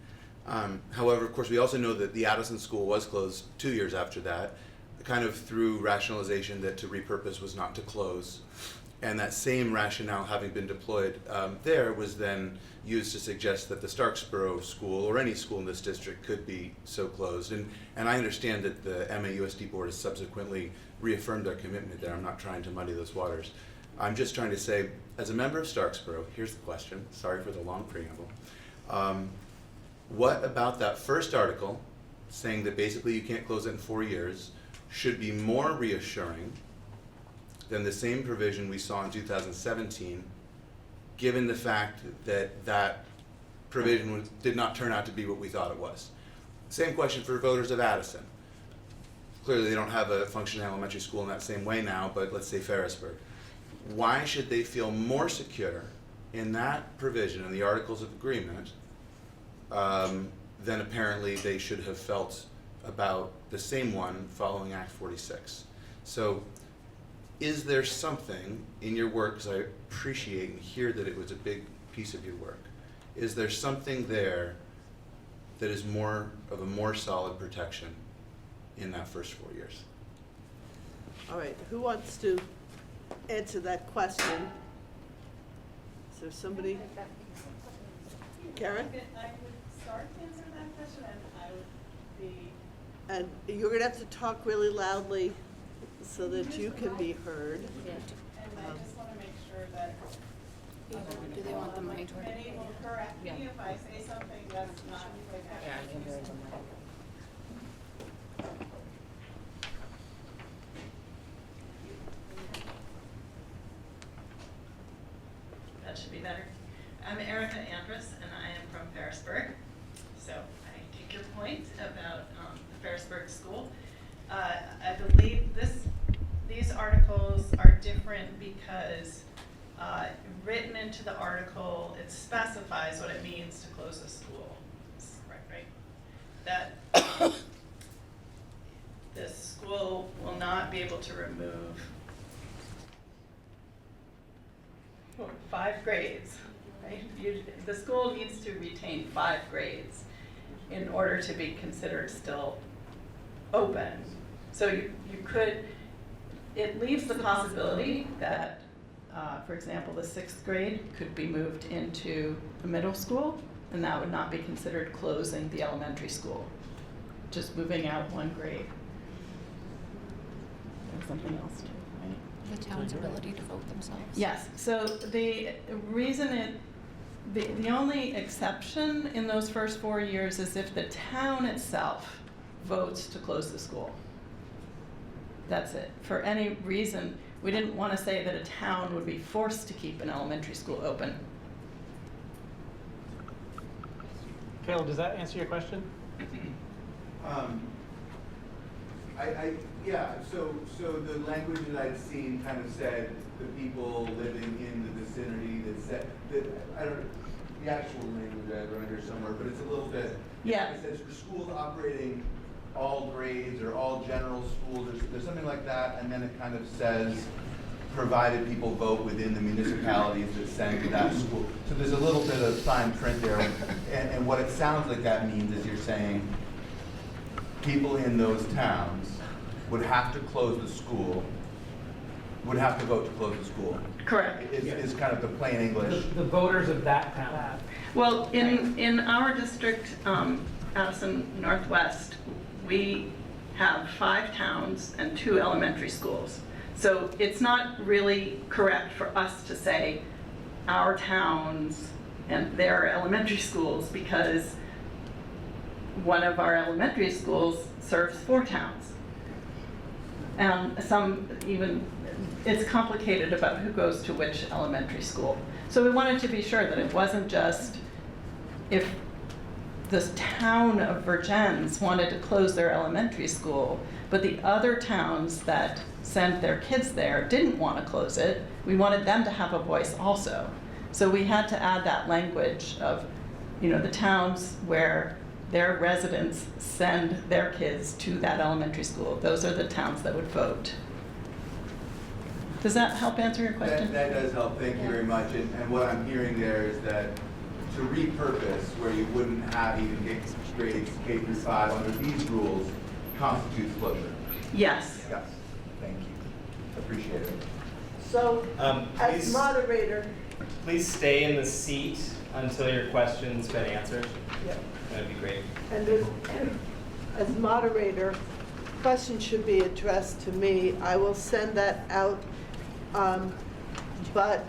However, of course, we also know that the Addison School was closed 2 years after that, kind of through rationalization that to repurpose was not to close. And that same rationale having been deployed there was then used to suggest that the Starksboro school, or any school in this district, could be so closed. And I understand that the MAUSD board has subsequently reaffirmed their commitment there. I'm not trying to muddy those waters. I'm just trying to say, as a member of Starksboro, here's the question. Sorry for the long preamble. What about that first article, saying that basically you can't close it in 4 years, should be more reassuring than the same provision we saw in 2017, given the fact that that provision did not turn out to be what we thought it was? Same question for voters of Addison. Clearly they don't have a functioning elementary school in that same way now, but let's say Ferrisburg. Why should they feel more secure in that provision in the Articles of Agreement than apparently they should have felt about the same one following Act 46? So is there something in your work, because I appreciate and hear that it was a big piece of your work, is there something there that is more of a more solid protection in that first 4 years?
All right, who wants to answer that question? Is there somebody? Karen?
I would start to answer that question, and I would be.
And you're going to have to talk really loudly so that you can be heard.
And I just want to make sure that
Do they want the mic?
committee will correct me if I say something that's not quite accurate. That should be better. I'm Erica Andrus, and I am from Ferrisburg. So I take your point about the Ferrisburg School. I believe these articles are different because written into the article, it specifies what it means to close a school. Right? That the school will not be able to remove 5 grades, right? The school needs to retain 5 grades in order to be considered still open. So you could, it leaves the possibility that, for example, the 6th grade could be moved into the middle school, and that would not be considered closing the elementary school, just moving out 1 grade.
something else too, right?
The town's ability to vote themselves.
Yes, so the reason the only exception in those first 4 years is if the town itself votes to close the school. That's it. For any reason, we didn't want to say that a town would be forced to keep an elementary school open.
Caleb, does that answer your question?
Yeah, so the language that I'd seen kind of said the people living in the vicinity that said, that, I don't know, the actual language I have under somewhere, but it's a little bit.
Yeah.
It says for schools operating all grades or all general schools, there's something like that, and then it kind of says, provided people vote within the municipalities that send to that school. So there's a little bit of fine print there, and what it sounds like that means is you're saying people in those towns would have to close the school, would have to vote to close the school.
Correct.
Is kind of the plain English.
The voters of that town.
Well, in our district, Addison Northwest, we have 5 towns and 2 elementary schools. So it's not really correct for us to say our towns and their elementary schools, because one of our elementary schools serves 4 towns. And some even, it's complicated about who goes to which elementary school. So we wanted to be sure that it wasn't just if this town of Vergennes wanted to close their elementary school, but the other towns that send their kids there didn't want to close it. We wanted them to have a voice also. So we had to add that language of, the towns where their residents send their kids to that elementary school. Those are the towns that would vote. Does that help answer your question?
That does help, thank you very much. And what I'm hearing there is that to repurpose where you wouldn't have even grades K through 5 under these rules constitutes closure.
Yes.
Yes, thank you. Appreciate it.
So, as
Please-
moderator,
Please stay in the seat until your question's been answered.
Yep.
That'd be great.
and as moderator, questions should be addressed to me. I will send that out, but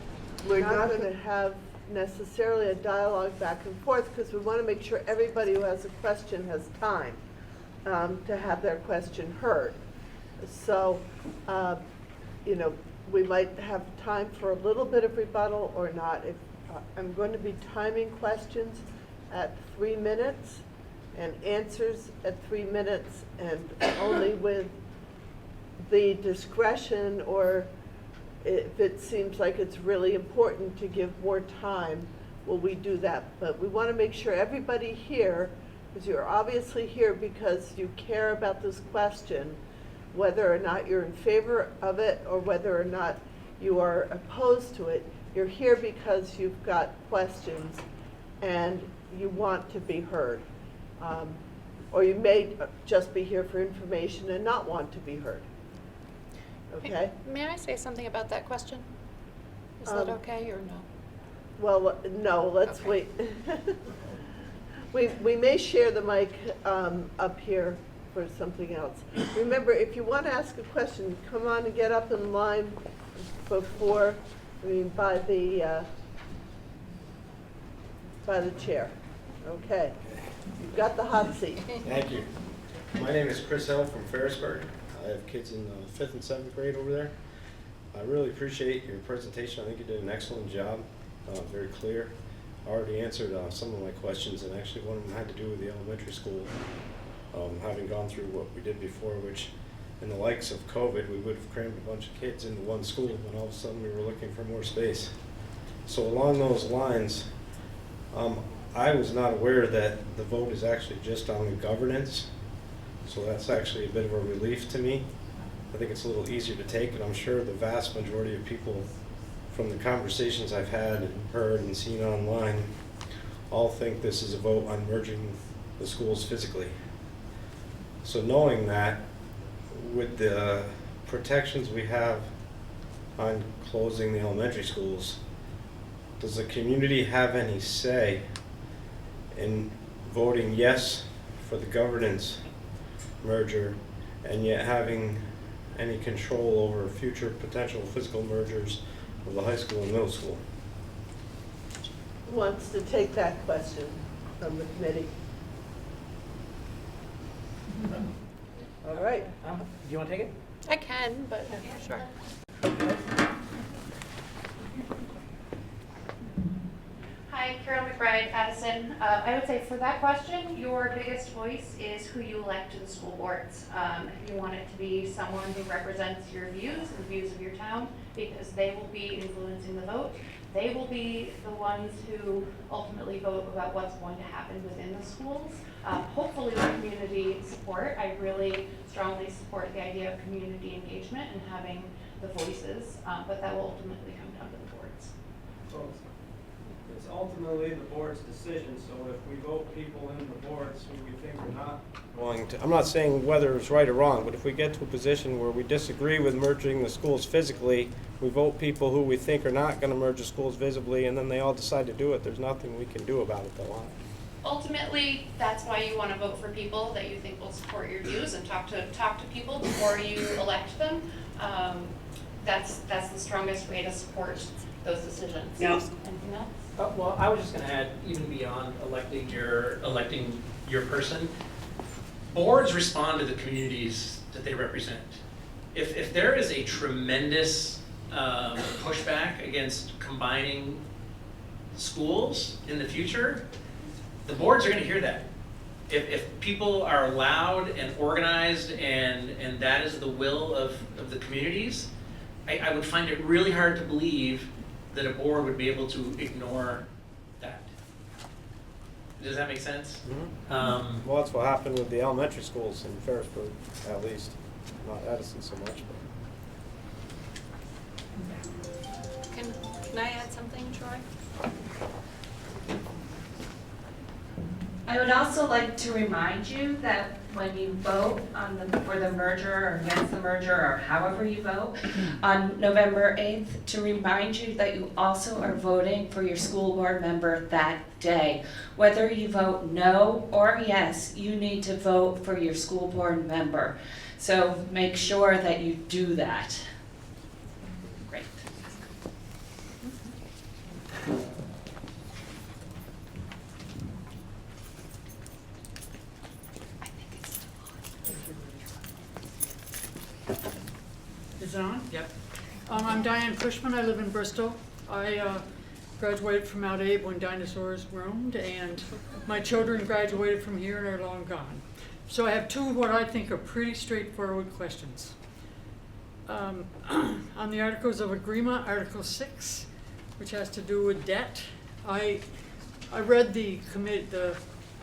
we're not going to have necessarily a dialogue back and forth, because we want to make sure everybody who has a question has time to have their question heard. So, we might have time for a little bit of rebuttal or not. If I'm going to be timing questions at 3 minutes and answers at 3 minutes, and only with the discretion, or if it seems like it's really important to give more time, will we do that. But we want to make sure everybody here, because you're obviously here because you care about this question, whether or not you're in favor of it or whether or not you are opposed to it, you're here because you've got questions and you want to be heard. Or you may just be here for information and not want to be heard. Okay?
May I say something about that question? Is that okay or no?
Well, no, let's
Okay.
wait. We may share the mic up here for something else. Remember, if you want to ask a question, come on and get up in line before, by the chair. Okay. You've got the hot seat.
Thank you. My name is Chris Hill from Ferrisburg. I have kids in 5th and 7th grade over there. I really appreciate your presentation. I think you did an excellent job, very clear. I already answered some of my questions, and actually one of them had to do with the elementary school. Having gone through what we did before, which in the likes of COVID, we would have crammed a bunch of kids into one school, and all of a sudden we were looking for more space. So along those lines, I was not aware that the vote is actually just on the governance. So that's actually a bit of a relief to me. I think it's a little easier to take, and I'm sure the vast majority of people from the conversations I've had and heard and seen online all think this is a vote on merging the schools physically. So knowing that, with the protections we have on closing the elementary schools, does the community have any say in voting yes for the governance merger, and yet having any control over future potential physical mergers of the high school and middle school.
Who wants to take that question from the committee? All right.
Do you want to take it?
I can, but sure.
Hi, Carol McBride, Addison. I would say for that question, your biggest voice is who you elect to the school boards. If you want it to be someone who represents your views and views of your town, because they will be influencing the vote. They will be the ones who ultimately vote about what's going to happen within the schools. Hopefully with community support. I really strongly support the idea of community engagement and having the voices, but that will ultimately come down to the boards.
So it's ultimately the board's decision, so if we vote people in the boards who we think are not
Willing to, I'm not saying whether it's right or wrong, but if we get to a position where we disagree with merging the schools physically, we vote people who we think are not going to merge the schools visibly, and then they all decide to do it. There's nothing we can do about it, though.
Ultimately, that's why you want to vote for people that you think will support your views and talk to people before you elect them. That's the strongest way to support those decisions.
Yeah.
Anything else?
Well, I was just going to add, even beyond electing your person, boards respond to the communities that they represent. If there is a tremendous pushback against combining schools in the future, the boards are going to hear that. If people are loud and organized and that is the will of the communities, I would find it really hard to believe that a board would be able to ignore that. Does that make sense?
Mm-hmm. Well, that's what happened with the elementary schools in Ferrisburg, at least. Not Edison so much, but.
Can I add something, Troy?
I would also like to remind you that when you vote for the merger or against the merger or however you vote on November 8th, to remind you that you also are voting for your school board member that day. Whether you vote no or yes, you need to vote for your school board member. So make sure that you do that. Great.
Is it on? Yep. I'm Diane Cushman. I live in Bristol. I graduated from Mount Abe when dinosaurs roamed, and my children graduated from here and are long gone. So I have two what I think are pretty straightforward questions. On the Articles of Agreement, Article 6, which has to do with debt, I read the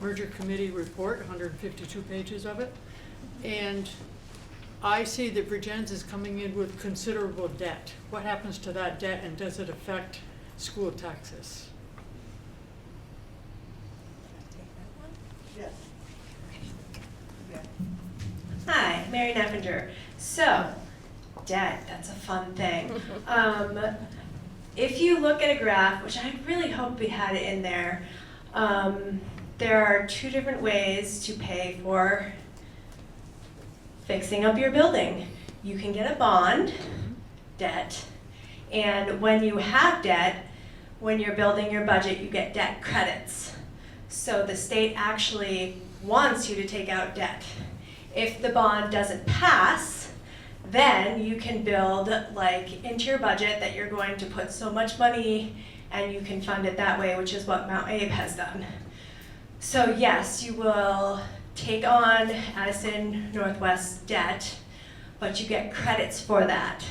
merger committee report, 152 pages of it, and I see that Virgins is coming in with considerable debt. What happens to that debt, and does it affect school taxes?
Yes.
Hi, Mary Neffinger. So, debt, that's a fun thing. If you look at a graph, which I really hope we had it in there, there are two different ways to pay for fixing up your building. You can get a bond, debt, and when you have debt, when you're building your budget, you get debt credits. So the state actually wants you to take out debt. If the bond doesn't pass, then you can build like into your budget that you're going to put so much money and you can fund it that way, which is what Mount Abe has done. So yes, you will take on Addison Northwest debt, but you get credits for that.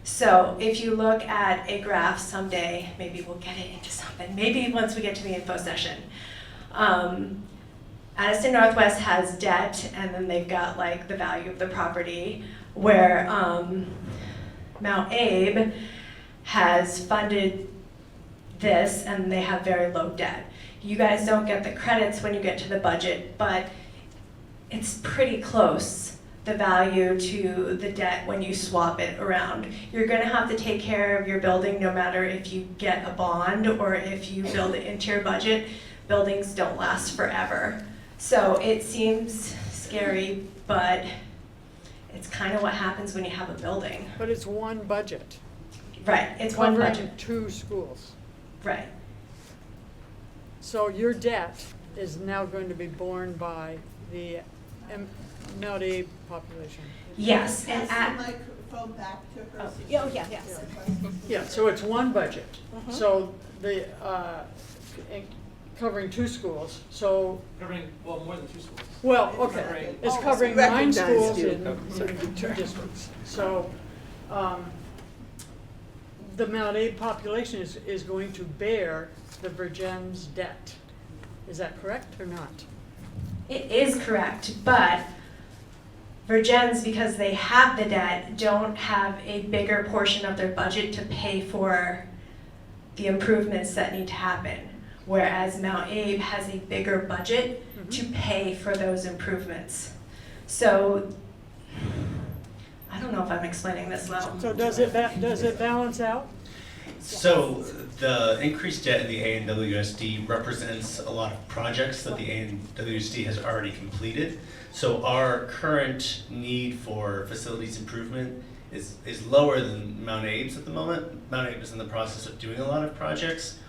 So if you look at a graph someday, maybe we'll get it into something, maybe once we get to the info session. Addison Northwest has debt, and then they've got like the value of the property, where Mount Abe has funded this and they have very low debt. You guys don't get the credits when you get to the budget, but it's pretty close, the value to the debt when you swap it around. You're gonna have to take care of your building no matter if you get a bond or if you build it into your budget. Buildings don't last forever. So it seems scary, but It's kind of what happens when you have a building.
But it's one budget.
Right, it's one
covering
budget.
2 schools.
Right.
So your debt is now going to be borne by the Mount Abe population.
Yes, and
Pass
at,
the microphone back to her. so
Yeah, oh,
she
yeah,
can
yes.
hear the question.
Yeah, so it's one budget.
Mhm.
So the, covering 2 schools, so,
Covering, well, more than 2 schools.
well, okay.
Covering-
It's
Oh,
covering
recognized
9 schools
you.
in 2 districts. So, the Mount Abe population is going to bear the Virgin's debt. Is that correct or not?
it is correct, but Virgins, because they have the debt, don't have a bigger portion of their budget to pay for the improvements that need to happen. Whereas Mount Abe has a bigger budget to pay for those improvements. So, I don't know if I'm explaining this well.
So does it balance out?
So the increased debt in the ANWSD represents a lot of projects that the ANWSD has already completed. So our current need for facilities improvement is lower than Mount Abe's at the moment. Mount Abe is in the process of doing a lot of projects.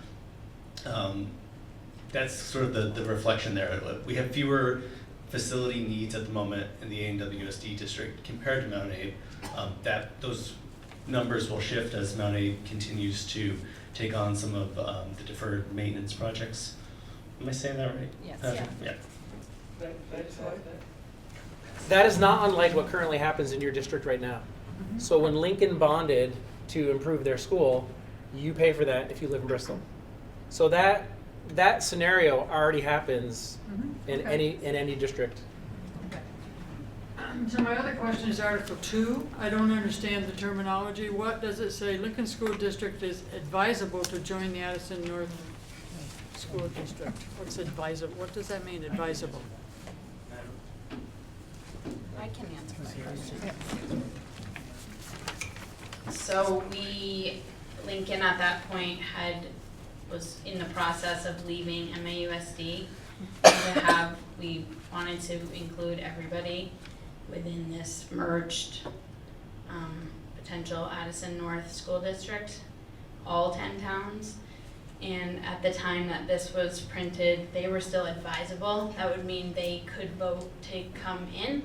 That's sort of the reflection there. We have fewer facility needs at the moment in the ANWSD district compared to Mount Abe. Those numbers will shift as Mount Abe continues to take on some of the deferred maintenance projects. Am I saying that right?
Yes.
Patrick? Yeah.
That is not unlike what currently happens in your district right now. So when Lincoln bonded to improve their school, you pay for that if you live in Bristol. So that scenario already happens in any district.
So my other question is Article 2. I don't understand the terminology. What does it say? Lincoln School District is advisable to join the Addison North School District. What's advisable? What does that mean, advisable?
I can answer that question. So Lincoln at that point was in the process of leaving MAUSD. We wanted to include everybody within this merged potential Addison North School District, all 10 towns. And at the time that this was printed, they were still advisable. That would mean they could vote to come in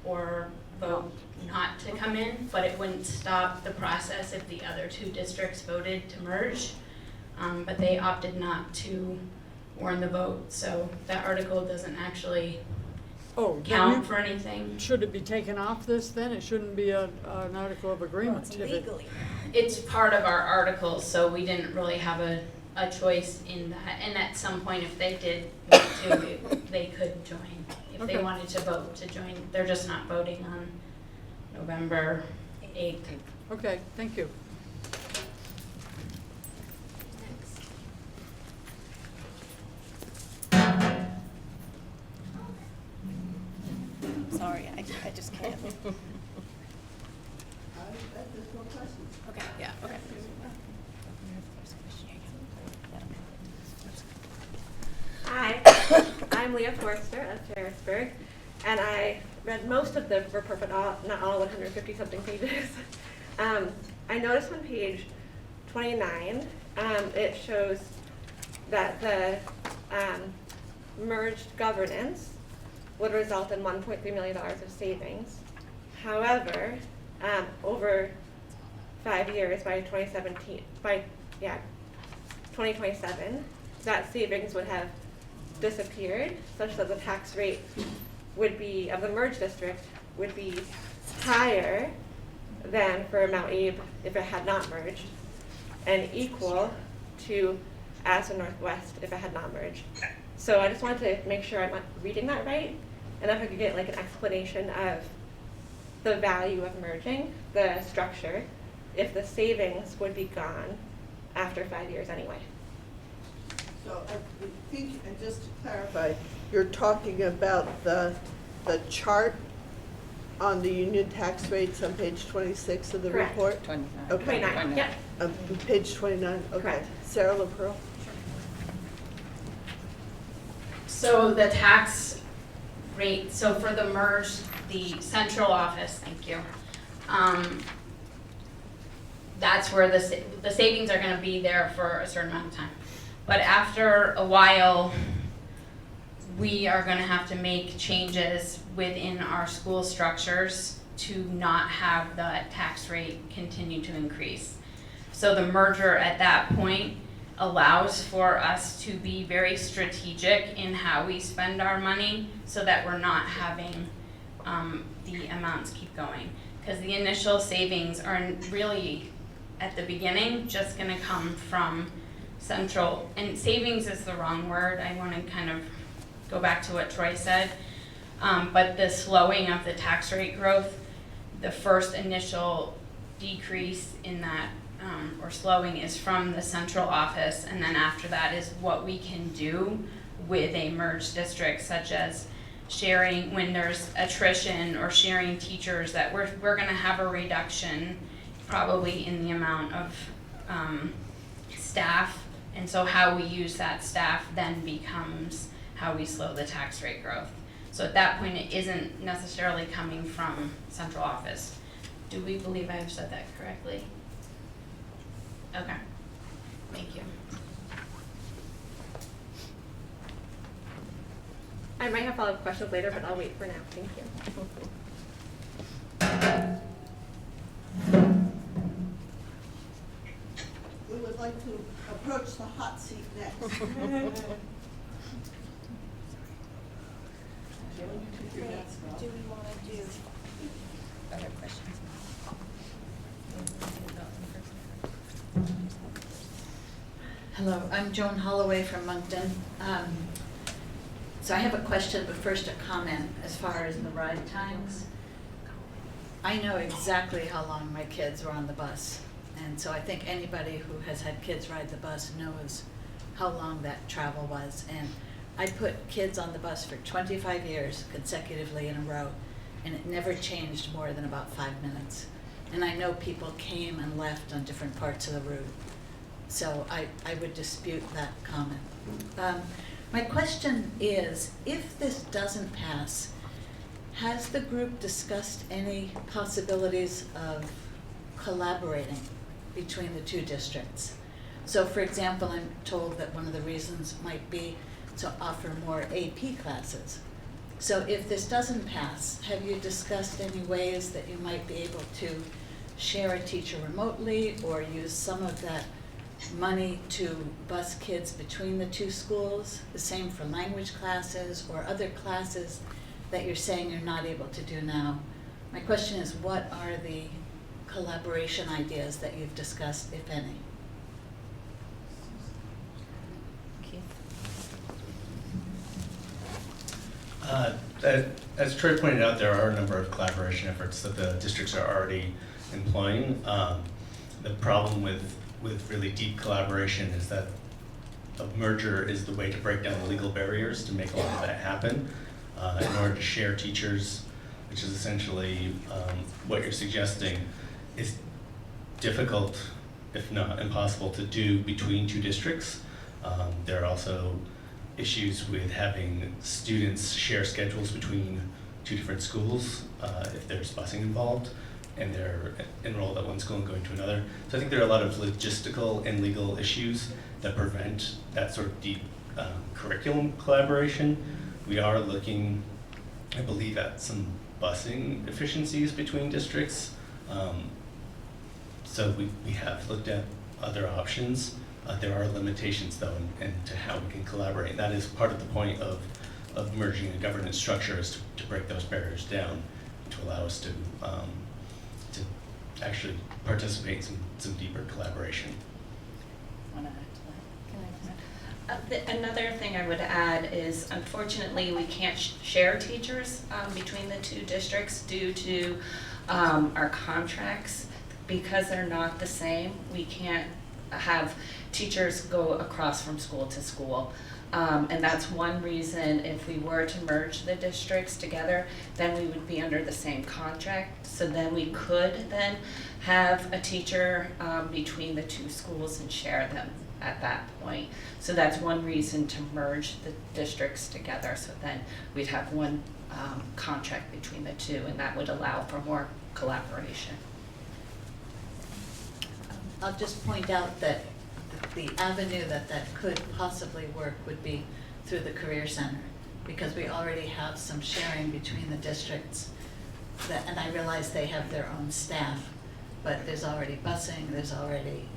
or vote not to come in, but it wouldn't stop the process if the other 2 districts voted to merge. But they opted not to warn the vote, so that article doesn't actually count for anything.
Should it be taken off this then? It shouldn't be an article of agreement.
It's legally.
It's part of our articles, so we didn't really have a choice in that. And at some point, if they did want to, they could join. If they
Okay.
wanted to vote to join, they're just not voting on November 8th.
Okay, thank you.
Sorry, I just can't.
There's no questions.
Okay, yeah, okay.
Hi, I'm Leah Forster of Ferrisburg, and I read most of the report, but not all 150 something pages. I noticed on page 29, it shows that the merged governance would result in $1.3 million of savings. However, over 5 years by 2027, that savings would have disappeared, such that the tax rate would be, of the merged district, would be higher than for Mount Abe if it had not merged, and equal to Addison Northwest if it had not merged. So I just wanted to make sure I'm reading that right, and if I could get like an explanation of the value of merging, the structure, if the savings would be gone after 5 years anyway.
So I think, and just to clarify, you're talking about the chart on the union tax rates on page 26 of the
Correct.
report?
29,
Okay.
yep.
Page 29, okay.
Correct.
Sarah LaPearl?
So the tax rate, so for the merged
the central office, thank you, that's where the savings are gonna be there for a certain amount of time. But after a while, we are gonna have to make changes within our school structures to not have the tax rate continue to increase. So the merger at that point allows for us to be very strategic in how we spend our money so that we're not having the amounts keep going. Because the initial savings are really, at the beginning, just gonna come from central, and savings is the wrong word, I wanna kind of go back to what Troy said, but the slowing of the tax rate growth, the first initial decrease in that, or slowing, is from the central office, and then after that is what we can do with a merged district, such as sharing when there's attrition or sharing teachers, that we're gonna have a reduction probably in the amount of staff, and so how we use that staff then becomes how we slow the tax rate growth. So at that point, it isn't necessarily coming from central office. Do we believe I've said that correctly? Okay, thank you.
I might have follow-up questions later, but I'll wait for now. Thank you.
We would like to approach the hot seat next.
Do we want to do other questions?
Hello, I'm Joan Holloway from Moncton. So I have a question, but first a comment as far as the ride times. I know exactly how long my kids were on the bus, and so I think anybody who has had kids ride the bus knows how long that travel was. And I put kids on the bus for 25 years consecutively in a row, and it never changed more than about 5 minutes. And I know people came and left on different parts of the route. So I would dispute that comment. My question is, if this doesn't pass, has the group discussed any possibilities of collaborating between the two districts? So for example, I'm told that one of the reasons might be to offer more AP classes. So if this doesn't pass, have you discussed any ways that you might be able to share a teacher remotely or use some of that money to bus kids between the two schools? The same for language classes or other classes that you're saying you're not able to do now. My question is, what are the collaboration ideas that you've discussed, if any?
As Troy pointed out, there are a number of collaboration efforts that the districts are already employing. The problem with really deep collaboration is that a merger is the way to break down the legal barriers to make a lot of that happen. In order to share teachers, which is essentially what you're suggesting, is difficult, if not impossible, to do between two districts. There are also issues with having students share schedules between two different schools if there's busing involved and they're enrolled at one school and going to another. So I think there are a lot of logistical and legal issues that prevent that sort of deep curriculum collaboration. We are looking, I believe, at some busing efficiencies between districts. So we have looked at other options. There are limitations though and to how we can collaborate. And that is part of the point of merging a governance structure, is to break those barriers down, to allow us to actually participate in some deeper collaboration.
Another thing I would add is, unfortunately, we can't share teachers between the two districts due to our contracts. Because they're not the same, we can't have teachers go across from school to school. And that's one reason, if we were to merge the districts together, then we would be under the same contract. So then we could then have a teacher between the two schools and share them. at that point. So that's one reason to merge the districts together, so then we'd have one contract between the two, and that would allow for more collaboration.
I'll just point out that the avenue that could possibly work would be through the Career Center, because we already have some sharing between the districts. And I realize they have their own staff, but there's already busing, there's already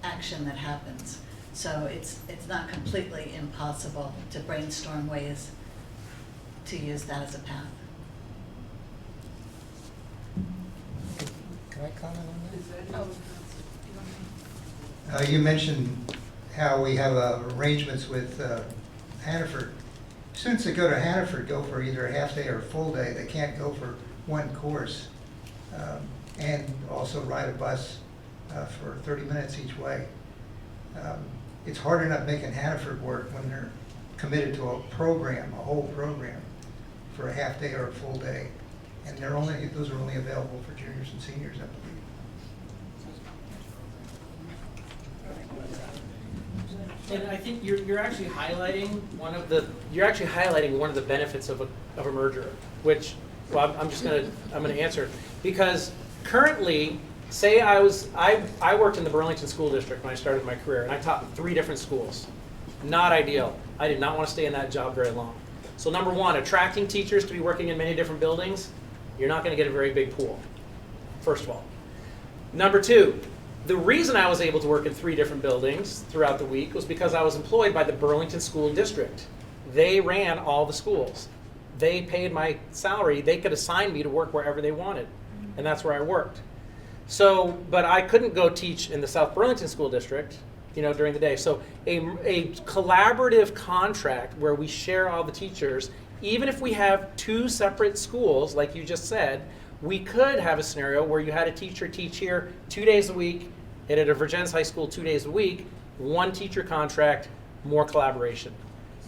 action that happens. So it's not completely impossible to brainstorm ways to use that as a path.
Can I comment on that?
Oh.
You mentioned how we have arrangements with Hannaford. Students that go to Hannaford go for either a half day or a full day. They can't go for one course, and also ride a bus for 30 minutes each way. It's hard enough making Hannaford work when they're committed to a program, a whole program, for a half day or a full day. And those are only available for juniors and seniors, I believe.
And I think you're actually highlighting one of the benefits of a merger, which, well, I'm gonna answer, because currently, say I worked in the Burlington School District when I started my career, and I taught in 3 different schools. Not ideal. I did not want to stay in that job very long. So number one, attracting teachers to be working in many different buildings, you're not going to get a very big pool, first of all. Number two, the reason I was able to work in 3 different buildings throughout the week was because I was employed by the Burlington School District. They ran all the schools. They paid my salary. They could assign me to work wherever they wanted, and that's where I worked. So, but I couldn't go teach in the South Burlington School District, during the day. So a collaborative contract where we share all the teachers, even if we have 2 separate schools, like you just said, we could have a scenario where you had a teacher teach here 2 days a week, and at a Virgins High School 2 days a week, 1 teacher contract, more collaboration.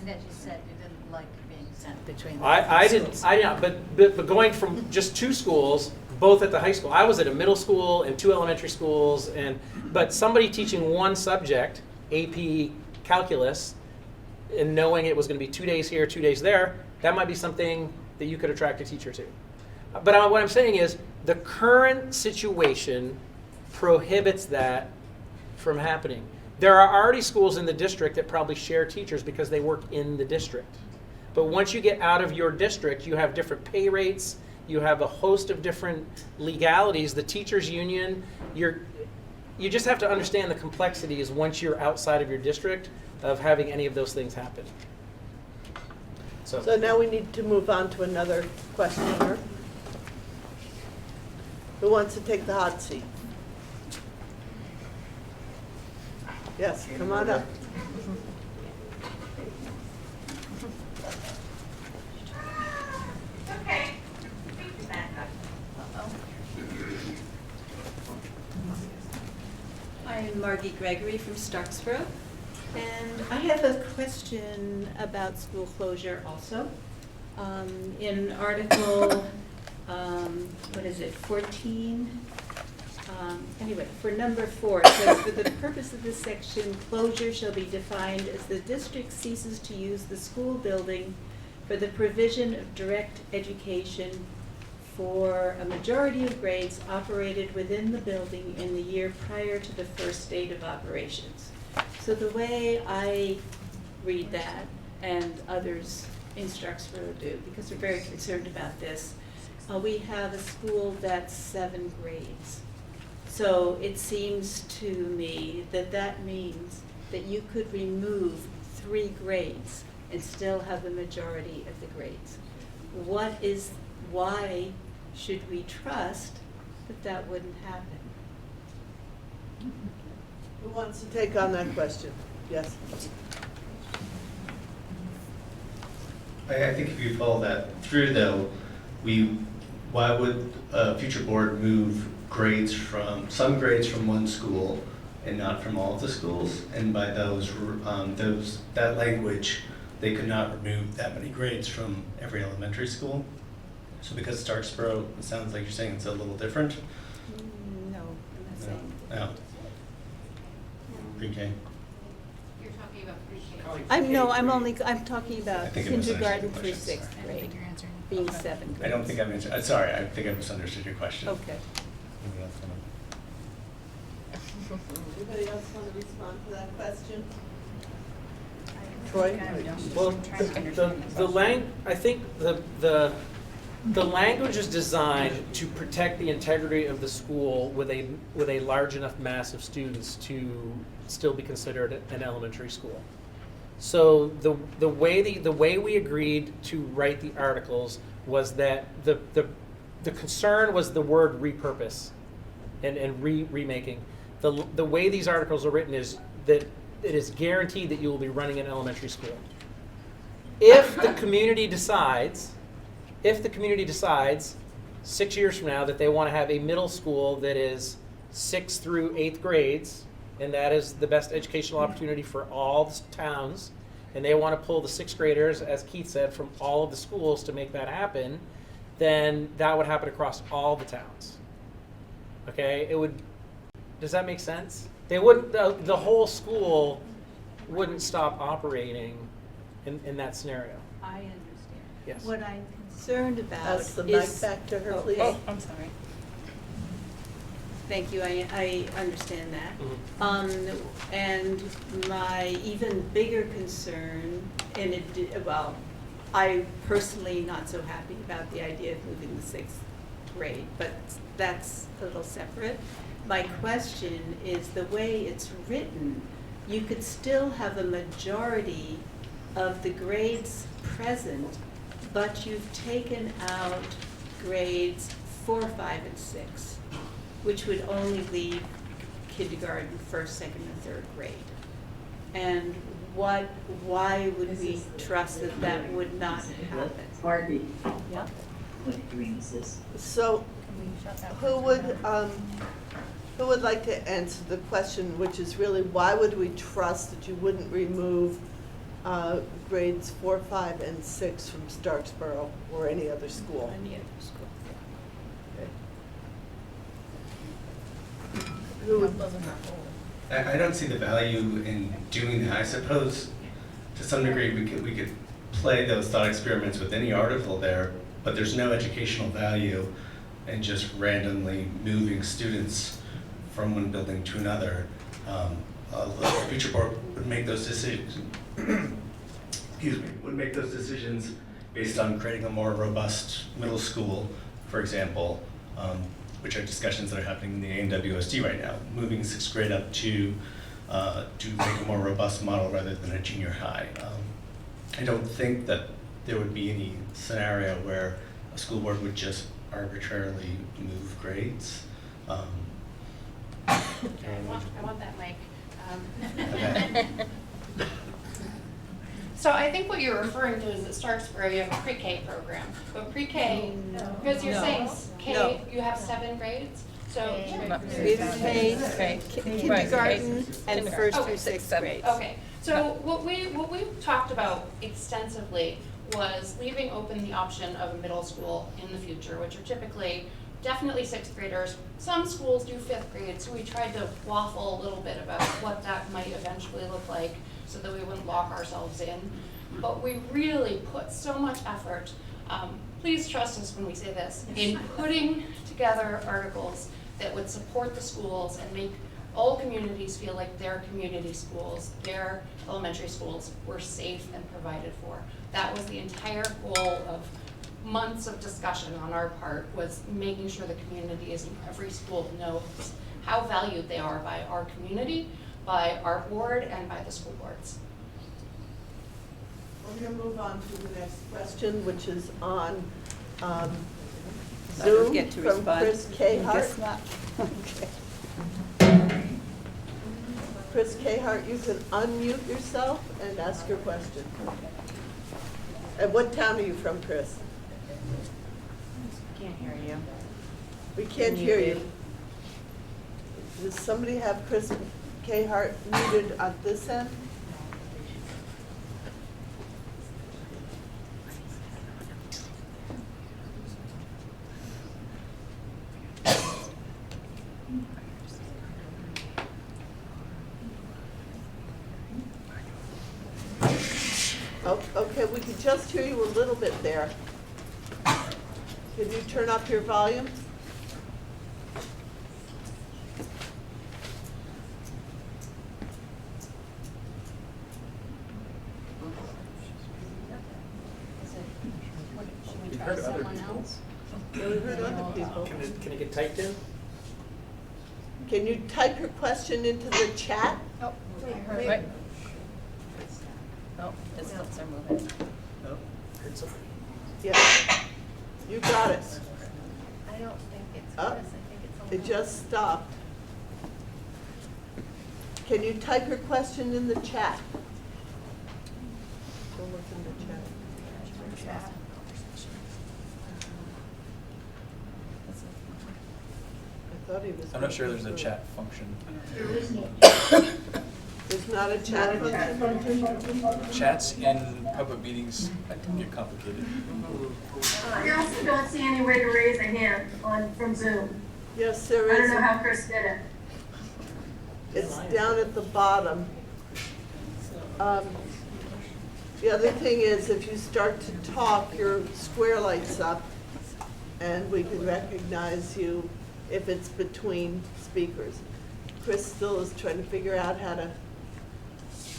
And as you said, you didn't like being sent between the
I
schools.
didn't, but going from just 2 schools, both at the high school. I was at a middle school and 2 elementary schools, but somebody teaching 1 subject, AP calculus, and knowing it was going to be 2 days here, 2 days there, that might be something that you could attract a teacher to. But what I'm saying is the current situation prohibits that from happening. There are already schools in the district that probably share teachers because they work in the district. But once you get out of your district, you have different pay rates, you have a host of different legalities. The teachers union, you just have to understand the complexities once you're outside of your district of having any of those things happen.
So now we need to move on to another questioner. Who wants to take the hot seat? Yes, come on up.
Okay. I'm Margie Gregory from Starksboro, and I have a question about school closure also. In Article, 14? Anyway, for number 4, it says, for the purpose of this section, closure shall be defined as the district ceases to use the school building for the provision of direct education for a majority of grades operated within the building in the year prior to the first date of operations. So the way I read that, and others in Starksboro do, because we're very concerned about this, we have a school that's 7 grades. So it seems to me that that means that you could remove 3 grades and still have the majority of the grades. Why should we trust that that wouldn't happen?
Who wants to take on that question? Yes.
I think if you follow that through, though, why would a future board move some grades from one school and not from all of the schools? And by that language, they could not remove that many grades from every elementary school. So because Starksboro, it sounds like you're saying it's a little different.
No, I'm not saying.
No. Pre-K.
I'm talking about
I think I misunderstood
kindergarten
your
through
question,
sixth
sorry.
grade, being 7 grades.
I don't think I mentioned, sorry, I think I misunderstood your question.
Okay.
Maybe that's gonna-
Anybody else want to respond to that question? Troy?
Well, I think the language is designed to protect the integrity of the school with a large enough mass of students to still be considered an elementary school. So the way we agreed to write the articles was that the concern was the word repurpose and remaking. The way these articles are written is that it is guaranteed that you will be running an elementary school. If the community decides 6 years from now that they want to have a middle school that is 6th through 8th grades, and that is the best educational opportunity for all the towns, and they want to pull the 6th graders, as Keith said, from all of the schools to make that happen, then that would happen across all the towns. Okay, does that make sense? They wouldn't, the whole school wouldn't stop operating in that scenario.
I understand.
Yes.
What I'm concerned about
Pass the
is.
mic back to her, please.
Oh, I'm sorry. Thank you, I understand that. And my even bigger concern, I personally not so happy about the idea of moving the 6th grade, but that's a little separate. My question is the way it's written, you could still have a majority of the grades present, but you've taken out grades 4, 5, and 6, which would only leave kindergarten, 1st, 2nd, and 3rd grade. And why would we trust that that would not happen?
Barbie.
Yeah.
What green is this?
So, who would like to answer the question, which is really, why would we trust that you wouldn't remove grades 4, 5, and 6 from Starksboro or any other school?
Any other school.
Who would?
I don't see the value in doing that. I suppose to some degree we could play those thought experiments with any article there, but there's no educational value in just randomly moving students from one building to another. The future board would make those decisions. Would make those decisions based on creating a more robust middle school, for example, which are discussions that are happening in the ANWSD right now, moving 6th grade up to make a more robust model rather than a junior high. I don't think that there would be any scenario where a school board would just arbitrarily move grades.
I want that mic. So I think what you're referring to is at Starksboro, you have a pre-K program, but pre-K, because you're saying K, you have 7 grades, so.
It's K, kindergarten, and 1st through 6th grades.
Okay, so what we talked about extensively was leaving open the option of a middle school in the future, which are typically definitely 6th graders. Some schools do 5th grade, so we tried to waffle a little bit about what that might eventually look like so that we wouldn't lock ourselves in. But we really put so much effort, please trust us when we say this, in putting together articles that would support the schools and make all communities feel like their community schools, their elementary schools were safe and provided for. That was the entire goal of months of discussion on our part, was making sure the communities in every school knows how valued they are by our community, by our board, and by the school boards.
We're going to move on to the next question, which is on Zoom
get to
from
respond.
Chris Cahart.
Guess not. Okay.
Chris Cahart, you can unmute yourself and ask your question. And what town are you from, Chris?
Can't hear you.
We can't hear you. Does somebody have Chris Cahart muted at this end? Okay, we could just hear you a little bit there. Can you turn up your volume?
Should we
We've
try
heard other
someone
people.
else?
Yeah, we heard other people.
Can it get typed in?
Can you type your question into the chat?
Oh, I heard.
Wait.
Oh, his lips are moving.
No. Heard something.
Yeah, you got it.
I don't think it's
Oh,
Chris, I think it's someone
it just stopped. Can you type your question in the chat? Go look in the chat. I thought he was.
I'm not sure there's a chat function.
There's not a chat function?
Chats in public meetings can get complicated.
I also don't see any way to raise a hand from Zoom.
Yes, there
I
is.
don't know how Chris did it.
It's down at the bottom. The other thing is, if you start to talk, your square lights up, and we can recognize you if it's between speakers. Chris still is trying to figure out how to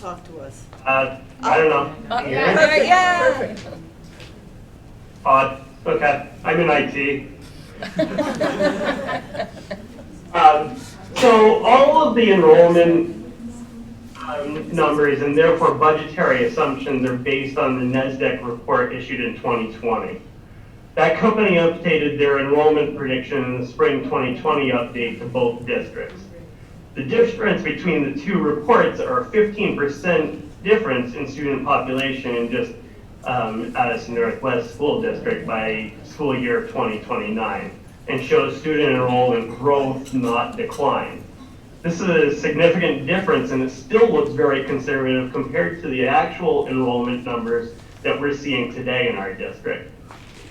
talk to us.
I don't know. Can you hear me?
Yeah.
Odd. Okay. I'm in IT. So all of the enrollment numbers and therefore budgetary assumptions are based on the NASDAQ report issued in 2020. That company updated their enrollment prediction in the spring 2020 update to both districts. The difference between the two reports are a 15% difference in student population in just Addison Northwest School District by school year 2029, and shows student enrollment growth, not decline. This is a significant difference, and it still looks very conservative compared to the actual enrollment numbers that we're seeing today in our district.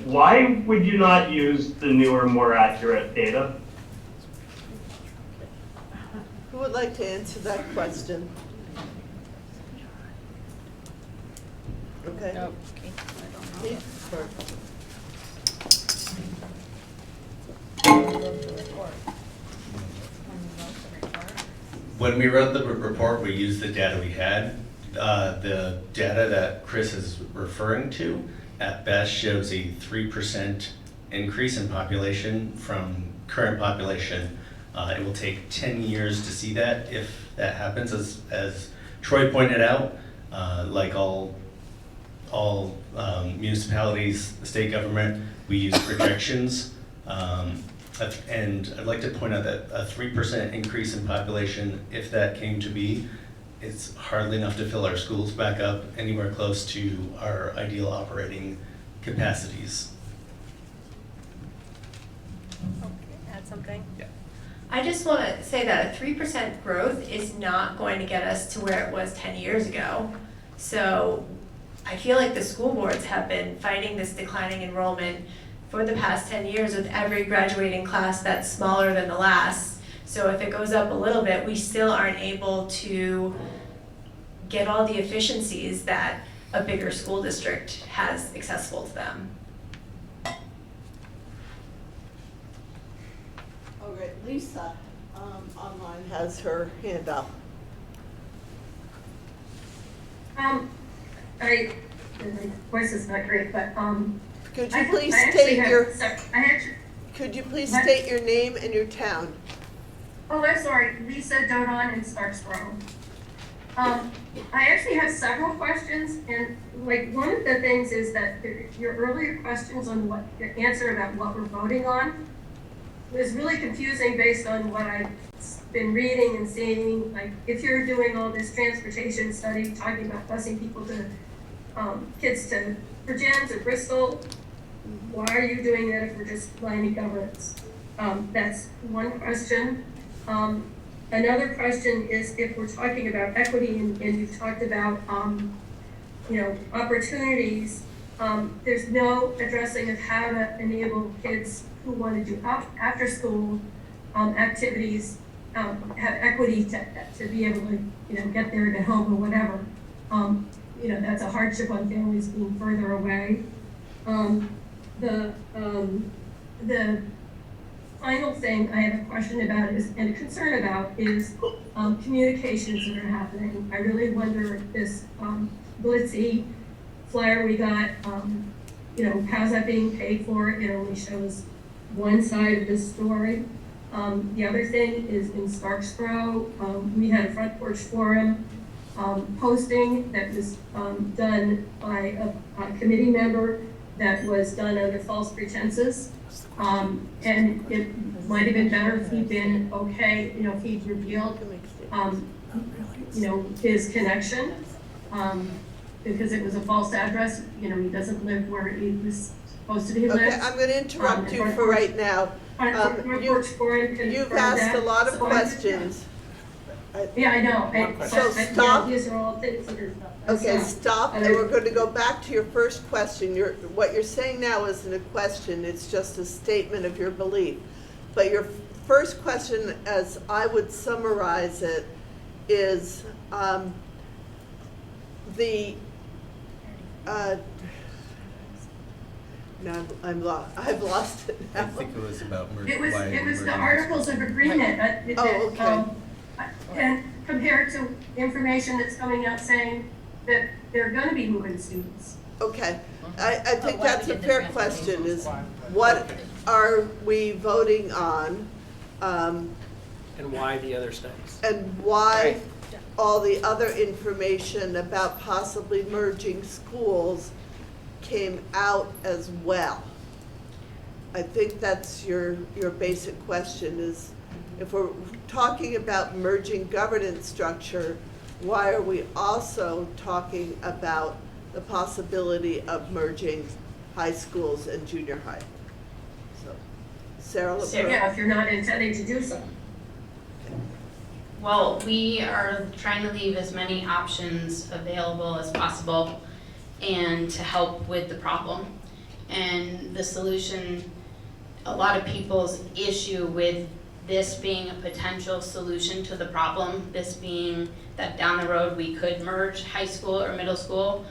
Why would you not use the newer, more accurate data?
Who would like to answer that question? Okay. Keith first.
When we wrote the report, we used the data we had. The data that Chris is referring to at best shows a 3% increase in population from current population. It will take 10 years to see that if that happens. As Troy pointed out, like all municipalities, the state government, we use projections. And I'd like to point out that a 3% increase in population, if that came to be, it's hardly enough to fill our schools back up anywhere close to our ideal operating capacities.
Add something?
Yeah.
I just want to say that a 3% growth is not going to get us to where it was 10 years ago. So I feel like the school boards have been fighting this declining enrollment for the past 10 years with every graduating class that's smaller than the last. So if it goes up a little bit, we still aren't able to get all the efficiencies that a bigger school district has accessible to them.
All right, Lisa, online has her hand up.
My voice is not great, but
Could you please state your, could you please
What?
state your name and your town?
Oh, I'm sorry, Lisa Dodon in Starksboro. I actually have several questions, and like one of the things is that your earlier questions on what your answer about what we're voting on was really confusing based on what I've been reading and seeing. Like if you're doing all this transportation study talking about busing people to kids to Virginia or Bristol, why are you doing that if we're just lining governance? That's one question. Another question is if we're talking about equity and you've talked about, opportunities, there's no addressing of how to enable kids who want to do after school activities, have equity to be able to, get there, get home or whatever. that's a hardship on families being further away. The final thing I have a question about and a concern about is communications that are happening. I really wonder if this glitzy flyer we got, how's that being paid for? It only shows one side of the story. The other thing is in Starksboro, we had a front porch forum posting that was done by a committee member that was done under false pretenses. And it might have been better if he'd been okay, if he'd revealed, his connection, because it was a false address. He doesn't live where he was supposed to be lives.
Okay, I'm going to interrupt you for right now. You've asked a lot of questions.
Yeah, I know.
So stop.
These are all things that are.
Okay, stop, and we're going to go back to your first question. What you're saying now isn't a question, it's just a statement of your belief. But your first question, as I would summarize it, is no, I've lost it now.
I think it was about
It was the articles of agreement.
Okay.
And compared to information that's coming out saying that they're going to be moving students.
Okay, I think that's a fair question, is what are we voting on?
And why the other studies?
And why all the other information about possibly merging schools came out as well? I think that's your basic question, is if we're talking about merging governance structure, why are we also talking about the possibility of merging high schools and junior high? So, Sarah LaBerge.
Yeah, if you're not intending to do so.
Well, we are trying to leave as many options available as possible and to help with the problem. And the solution, a lot of people's issue with this being a potential solution to the problem, this being that down the road we could merge high school or middle school,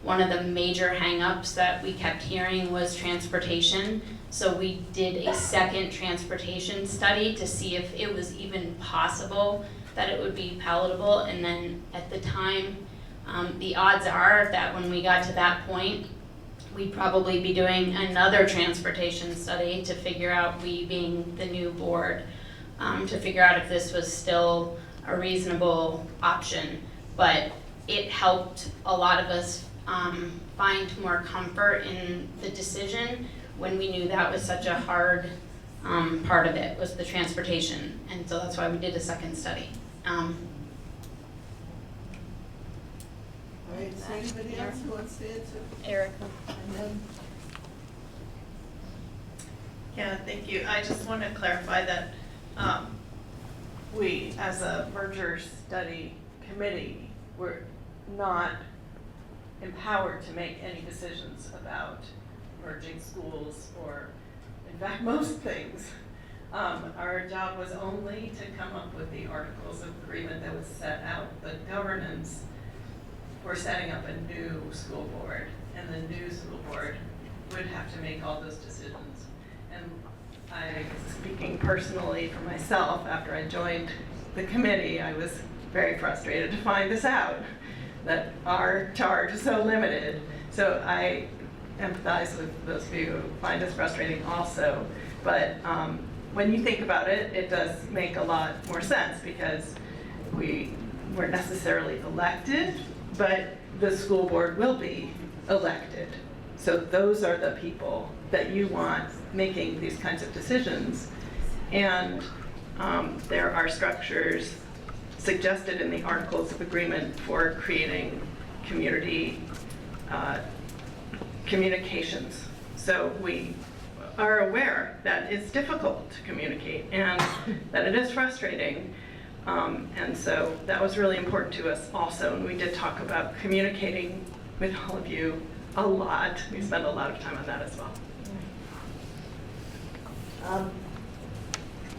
one of the major hang-ups that we kept hearing was transportation. So we did a second transportation study to see if it was even possible that it would be palatable. And then at the time, the odds are that when we got to that point, we'd probably be doing another transportation study to figure out, we being the new board, to figure out if this was still a reasonable option. But it helped a lot of us find more comfort in the decision when we knew that was such a hard part of it, was the transportation. And so that's why we did a second study.
All right, is there anybody else who wants to answer?
Erica.
And then
Yeah, thank you. I just want to clarify that we, as a merger study committee, were not empowered to make any decisions about merging schools or, in fact, most things. Our job was only to come up with the articles of agreement that was set out, the governance for setting up a new school board, and the new school board would have to make all those decisions. And I, speaking personally for myself, after I joined the committee, I was very frustrated to find this out, that our charge is so limited. So I empathize with those of you who find this frustrating also. But when you think about it, it does make a lot more sense, because we weren't necessarily elected, but the school board will be elected. So those are the people that you want making these kinds of decisions. And there are structures suggested in the Articles of Agreement for creating community communications. So we are aware that it's difficult to communicate and that it is frustrating. And so that was really important to us also. And we did talk about communicating with all of you a lot. We spent a lot of time on that as well.
all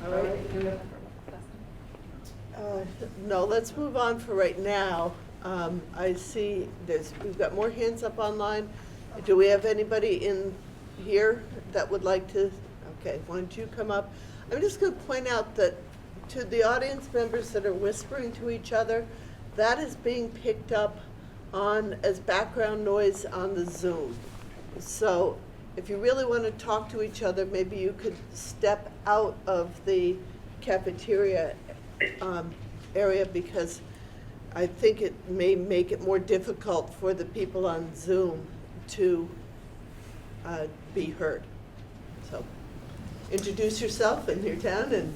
right. No, let's move on for right now. I see we've got more hands up online. Do we have anybody in here that would like to? Okay, why don't you come up? I'm just going to point out that to the audience members that are whispering to each other, that is being picked up on as background noise on the Zoom. So if you really want to talk to each other, maybe you could step out of the cafeteria area, because I think it may make it more difficult for the people on Zoom to be heard. So introduce yourself and your town. And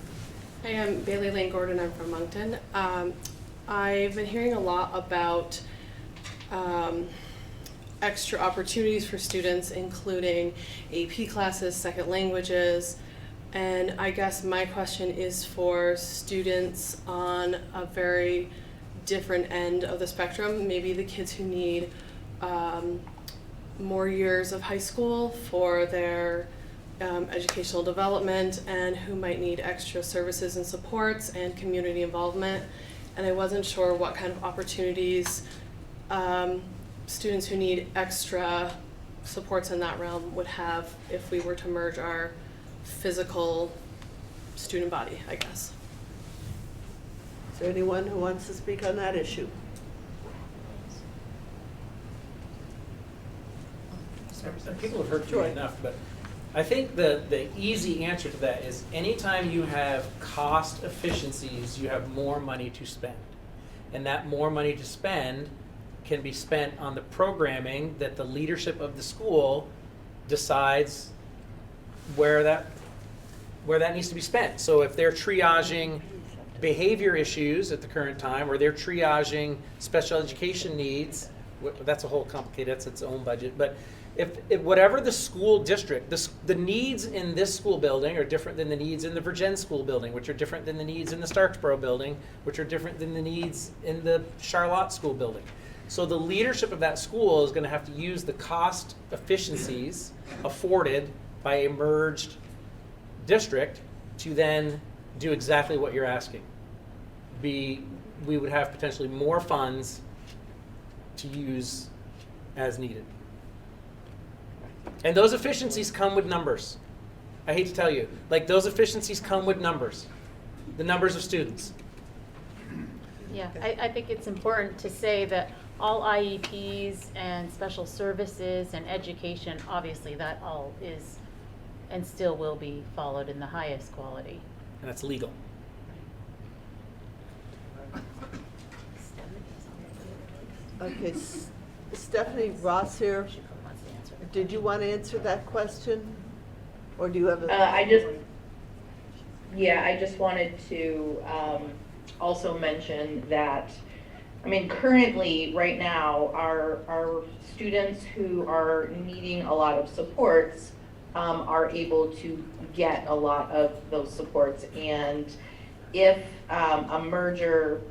I am Bailey Lane Gordon. I'm from Moncton. I've been hearing a lot about extra opportunities for students, including AP classes, second languages, and I guess my question is for students on a very different end of the spectrum, maybe the kids who need more years of high school for their educational development, and who might need extra services and supports and community involvement. And I wasn't sure what kind of opportunities students who need extra supports in that realm would have if we were to merge our physical student body, I guess.
is there anyone who wants to speak on that issue?
People have heard from me enough, but I think the easy answer to that is anytime you have cost efficiencies, you have more money to spend. And that more money to spend can be spent on the programming that the leadership of the school decides where that needs to be spent. So if they're triaging behavior issues at the current time, or they're triaging special education needs, that's a whole complicated, that's its own budget. But if whatever the school district, the needs in this school building are different than the needs in the Virgin school building, which are different than the needs in the Starksboro building, which are different than the needs in the Charlotte school building. So the leadership of that school is going to have to use the cost efficiencies afforded by a merged district to then do exactly what you're asking. We would have potentially more funds to use as needed. And those efficiencies come with numbers. I hate to tell you, like, those efficiencies come with numbers, the numbers of students.
Yeah, I think it's important to say that all IEPs and special services and education, obviously that all is and still will be followed in the highest quality.
And that's legal.
Okay, Stephanie Ross here. Did you want to answer that question? Or do you have a?
I just wanted to also mention that, I mean, currently, right now, our students who are needing a lot of supports are able to get a lot of those supports. And if a merger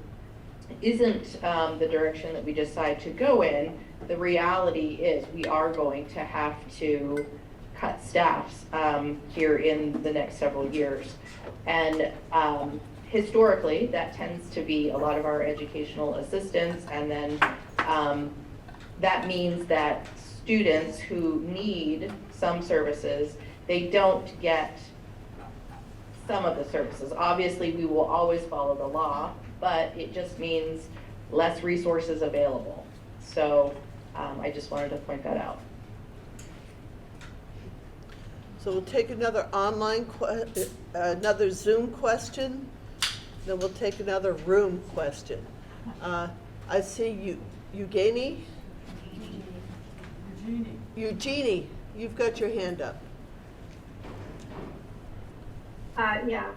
isn't the direction that we decide to go in, the reality is we are going to have to cut staffs here in the next several years. And historically, that tends to be a lot of our educational assistants, and then that means that students who need some services, they don't get some of the services. Obviously, we will always follow the law, but it just means less resources available. So I just wanted to point that out.
So we'll take another another Zoom question, then we'll take another room question. I see Eugenie. Eugenie, you've got your hand up.
Yeah.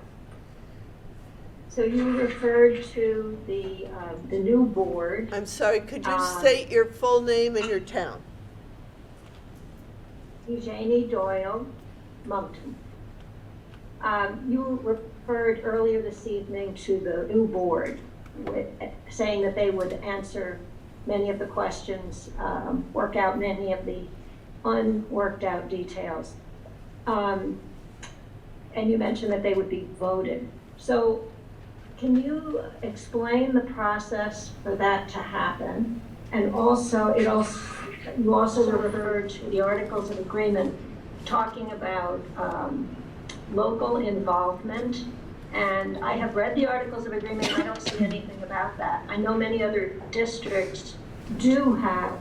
So you referred to the new board.
I'm sorry, could you state your full name and your town?
Eugenie Doyle, Moncton. You referred earlier this evening to the new board, saying that they would answer many of the questions, work out many of the unworked out details. And you mentioned that they would be voted. So can you explain the process for that to happen? And also, you also referred to the Articles of Agreement talking about local involvement. And I have read the Articles of Agreement, I don't see anything about that. I know many other districts do have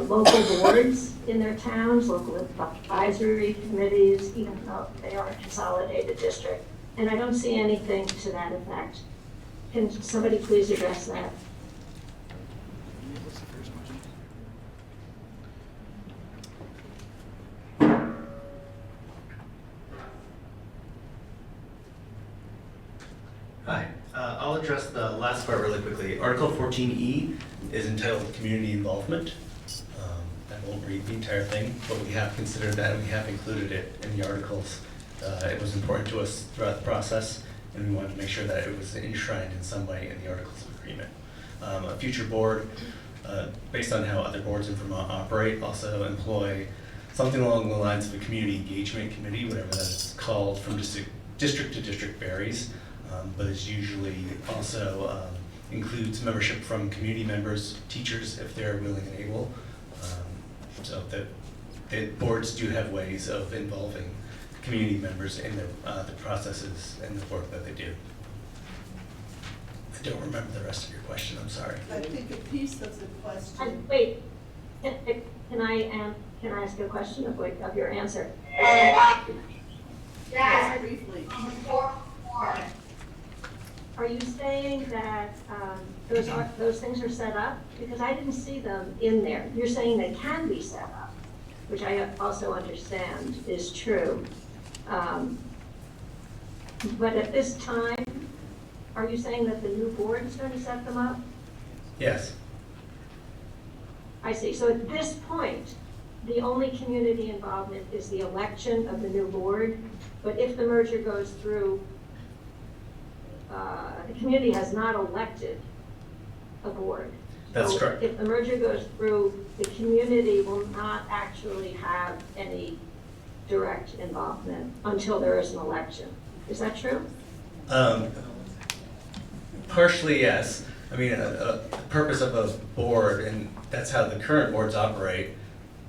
local boards in their towns, local advisory committees, even though they are a consolidated district. And I don't see anything to that effect. Can somebody please address that?
Hi, I'll address the last part really quickly. Article 14E is entitled Community Involvement. I won't read the entire thing, but we have considered that and we have included it in the articles. It was important to us throughout the process, and we wanted to make sure that it was enshrined in some way in the Articles of Agreement. A future board, based on how other boards in Vermont operate, also employ something along the lines of a community engagement committee, whatever that is called, from district to district varies. But it's usually also includes membership from community members, teachers, if they're willing and able. So the boards do have ways of involving community members in the processes and the work that they do. I don't remember the rest of your question, I'm sorry.
I think a piece of the question.
Wait, can I ask you a question of your answer?
Yes, briefly.
Are you saying that those things are set up? Because I didn't see them in there. You're saying they can be set up, which I also understand is true. But at this time, are you saying that the new board is going to set them up?
Yes.
I see. So at this point, the only community involvement is the election of the new board. But if the merger goes through, the community has not elected a board.
That's correct.
If the merger goes through, the community will not actually have any direct involvement until there is an election. Is that true?
Partially, yes. I mean, the purpose of a board, and that's how the current boards operate,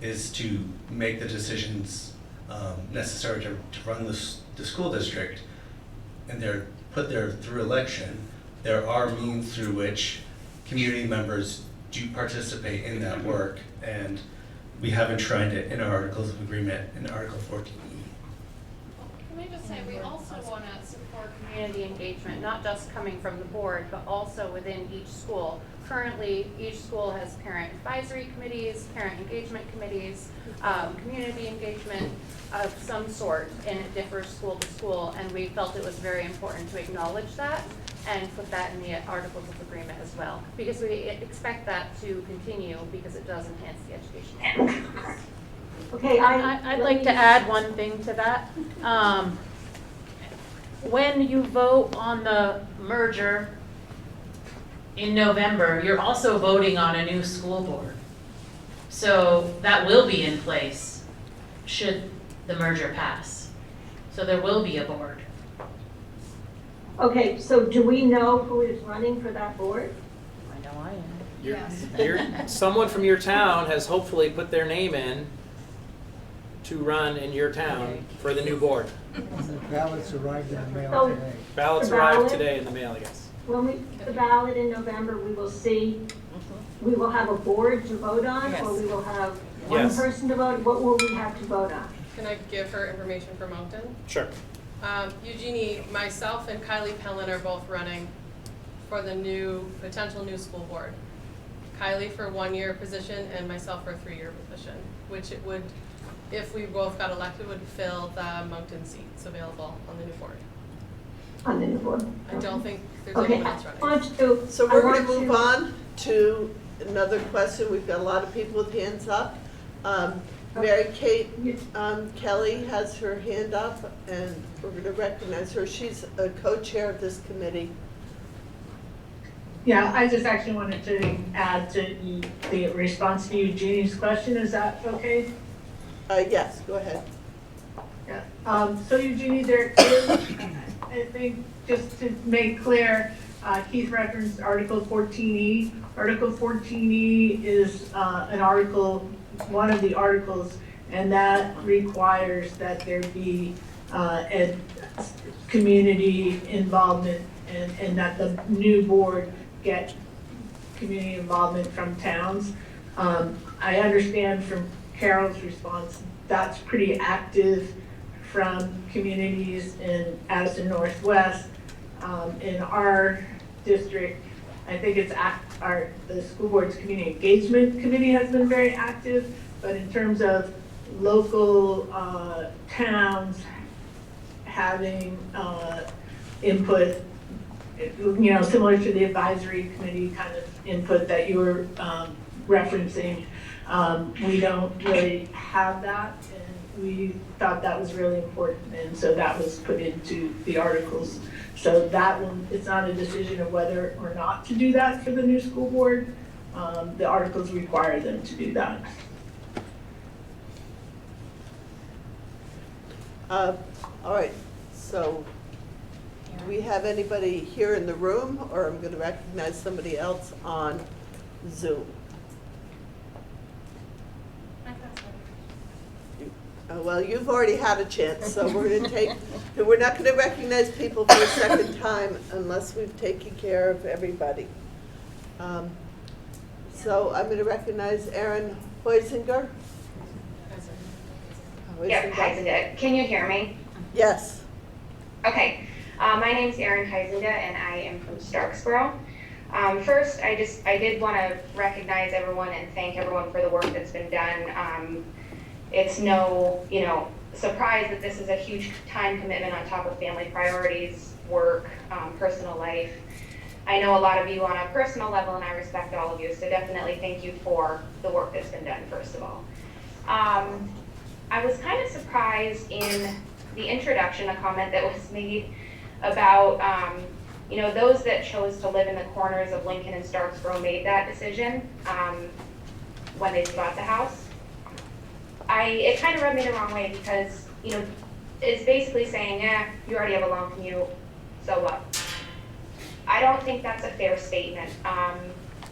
is to make the decisions necessary to run the school district, and they're put there through election. There are means through which community members do participate in that work, and we have enshrined it in our Articles of Agreement in Article 14E.
Can we just say, we also want to support community engagement, not just coming from the board, but also within each school. Currently, each school has parent advisory committees, parent engagement committees, community engagement of some sort, and it differs school to school, and we felt it was very important to acknowledge that and put that in the Articles of Agreement as well, because we expect that to continue because it does enhance the educational process.
Okay,
I'd like to add one thing to that. When you vote on the merger in November, you're also voting on a new school board. So that will be in place should the merger pass. So there will be a board.
Okay, so do we know who is running for that board?
I know I am.
Yes. Someone from your town has hopefully put their name in to run in your town for the new board.
The ballots arrived in the mail
So,
today.
Ballots
The
arrived
ballot?
today in the mail, yes.
When the ballot in November, we will see, we will have a board to vote on, or we will have one
Yes.
person to vote? What will we have to vote on?
Can I give her information for Moncton?
Sure.
Eugenie, myself and Kylie Pellin are both running for the potential new school board. Kylie for a 1-year position and myself for a 3-year position, which it would, if we both got elected, would fill the Moncton seats available on the new board.
On the new board?
I don't think there's
Okay,
anyone else
I
running.
want to.
So
I
we're going
want
to move on to another question. We've got a lot of people with hands up. Mary Kate Kelly has her hand up, and we're going to recognize her. She's a co-chair of this committee.
Yeah, I just actually wanted to add to the response to Eugenie's question. Is that okay?
Yes, go ahead.
Yeah. So Eugenie, there is I think just to make clear, Keith referenced Article 14E. Article 14E is an article, one of the articles, and that requires that there be community involvement and that the new board get community involvement from towns. I understand from Carol's response, that's pretty active from communities in Addison Northwest. In our district, I think it's the school board's community engagement committee has been very active, but in terms of local towns having input, similar to the advisory committee kind of input that you were referencing, we don't really have that, and we thought that was really important, and so that was put into the articles. So that one, it's not a decision of whether or not to do that for the new school board. The articles require them to do that.
All right, so do we have anybody here in the room, or I'm going to recognize somebody else on Zoom? Well, you've already had a chance, so we're going to we're not going to recognize people for a second time unless we've taken care of everybody. So I'm going to recognize Aaron Huizinga.
Yep, Huizinga. Can you hear me?
Yes.
Okay. My name's Erin Huizinga, and I am from Starksboro. First, I did want to recognize everyone and thank everyone for the work that's been done. It's no, surprise that this is a huge time commitment on top of family priorities, work, personal life. I know a lot of you on a personal level, and I respect all of you, so definitely thank you for the work that's been done, first of all. I was kind of surprised in the introduction, a comment that was made about, those that chose to live in the corners of Lincoln and Starksboro made that decision when they bought the house. It kind of rubbed me the wrong way because, it's basically saying, you already have a long commute, so what? I don't think that's a fair statement.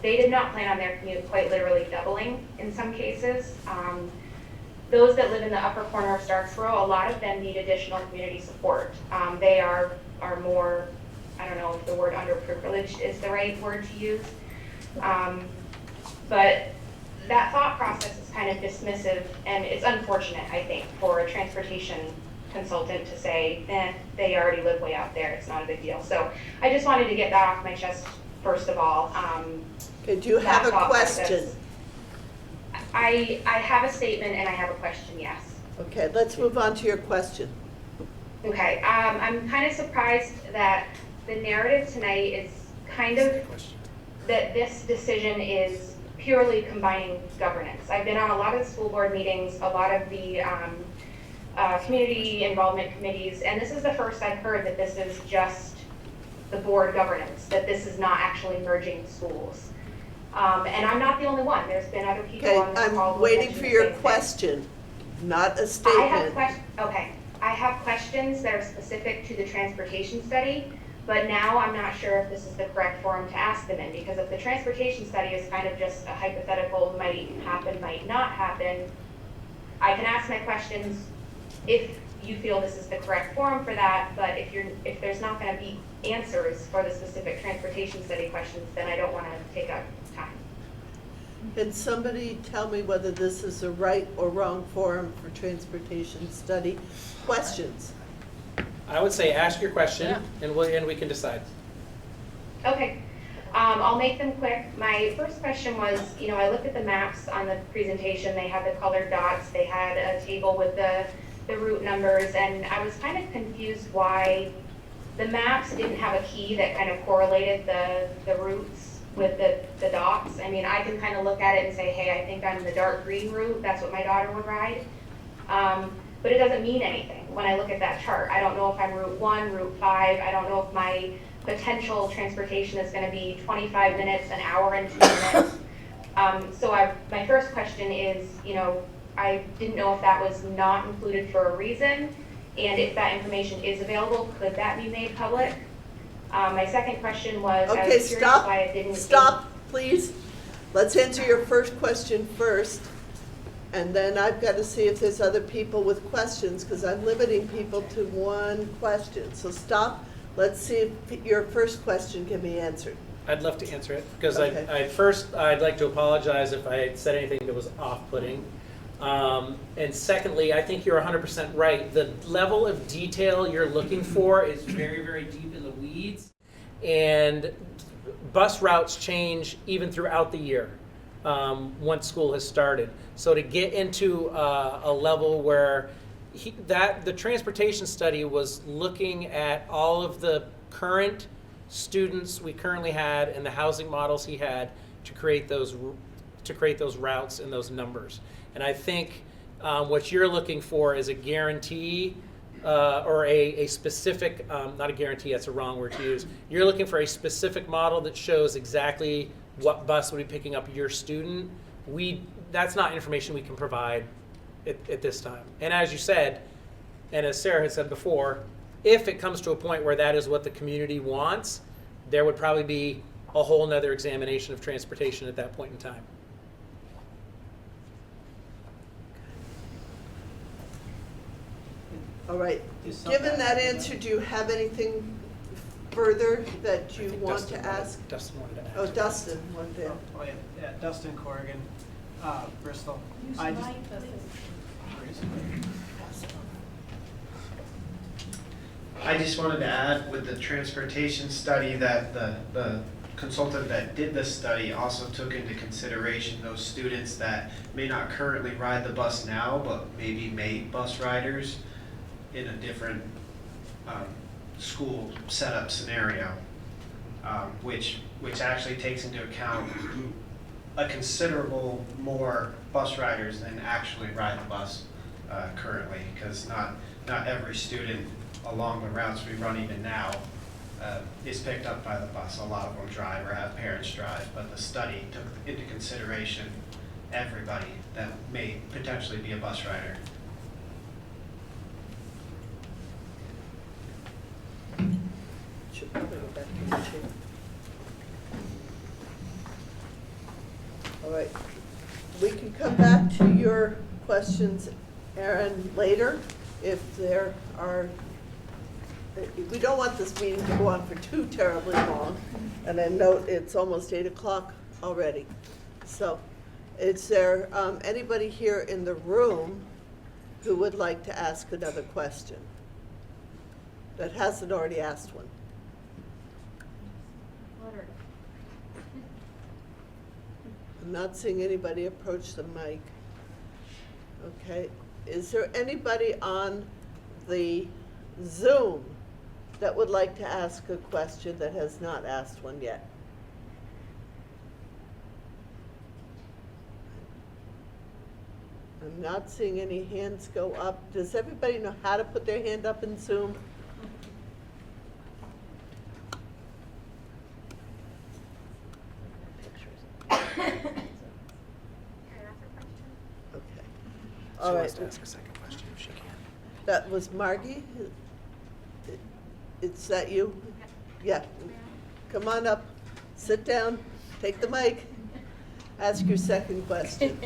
They did not plan on their commute quite literally doubling in some cases. Those that live in the upper corner of Starksboro, a lot of them need additional community support. They are more, I don't know if the word underprivileged is the right word to use, but that thought process is kind of dismissive, and it's unfortunate, I think, for a transportation consultant to say, they already live way out there, it's not a big deal. So I just wanted to get that off my chest, first of all.
Okay, do you have a question?
I have a statement and I have a question, yes.
Okay, let's move on to your question.
Okay, I'm kind of surprised that the narrative tonight is kind of that this decision is purely combining governance. I've been on a lot of the school board meetings, a lot of the community involvement committees, and this is the first I've heard that this is just the board governance, that this is not actually merging schools. And I'm not the only one. There's been other people on this call.
I'm waiting for your question, not a statement.
I have questions that are specific to the transportation study, but now I'm not sure if this is the correct forum to ask them in, because if the transportation study is kind of just a hypothetical, might happen, might not happen, I can ask my questions if you feel this is the correct forum for that, but if there's not going to be answers for the specific transportation study questions, then I don't want to take up time.
Can somebody tell me whether this is a right or wrong forum for transportation study questions?
I would say ask your question, and we can decide.
Okay, I'll make them quick. My first question was, I looked at the maps on the presentation. They had the colored dots. They had a table with the route numbers, and I was kind of confused why the maps didn't have a key that kind of correlated the routes with the dots. I mean, I can kind of look at it and say, hey, I think I'm the dark green route. That's what my daughter would ride. But it doesn't mean anything when I look at that chart. I don't know if I'm Route 1, Route 5. I don't know if my potential transportation is going to be 25 minutes, an hour, and 2 minutes. So my first question is, I didn't know if that was not included for a reason, And if that information is available, could that be made public? My second question was, I
Okay,
was curious why it didn't.
stop, please. Let's answer your first question first. And then I've got to see if there's other people with questions, because I'm limiting people to one question. So stop. Let's see if your first question can be answered.
I'd love to answer it, because
Okay.
I'd like to apologize if I had said anything that was off-putting. And secondly, I think you're 100% right. The level of detail you're looking for is very, very deep in the weeds. And bus routes change even throughout the year once school has started. So to get into a level where the transportation study was looking at all of the current students we currently had and the housing models he had to create those routes and those numbers. And I think what you're looking for is a guarantee or a specific, not a guarantee, that's a wrong word to use. You're looking for a specific model that shows exactly what bus would be picking up your student. That's not information we can provide at this time. And as you said, and as Sarah had said before, if it comes to a point where that is what the community wants, there would probably be a whole nother examination of transportation at that point in time.
All right. Given that answer, do you have anything further that you want to ask?
Dustin wanted to ask.
Oh, Dustin wanted to.
Oh, yeah, Dustin Corrigan, Bristol.
I just wanted to add with the transportation study that the consultant that did this study also took into consideration those students that may not currently ride the bus now, but maybe made bus riders in a different school setup scenario, which actually takes into account a considerable more bus riders than actually ride the bus currently, because not every student along the routes we run even now is picked up by the bus. A lot of them drive or have parents drive, but the study took into consideration everybody that may potentially be a bus rider.
Should probably go back to the chair. All right. We can come back to your questions, Aaron, later if there are. We don't want this meeting to go on for too terribly long. And I note it's almost 8 o'clock already. So is there anybody here in the room who would like to ask another question that hasn't already asked one? I'm not seeing anybody approach the mic. Okay. Is there anybody on the Zoom that would like to ask a question that has not asked one yet? I'm not seeing any hands go up. Does everybody know how to put their hand up in Zoom? Okay. All right.
She wants to ask a second question if she can.
That was Margie? Is that you? Yeah. Come on up, sit down, take the mic, ask your second question.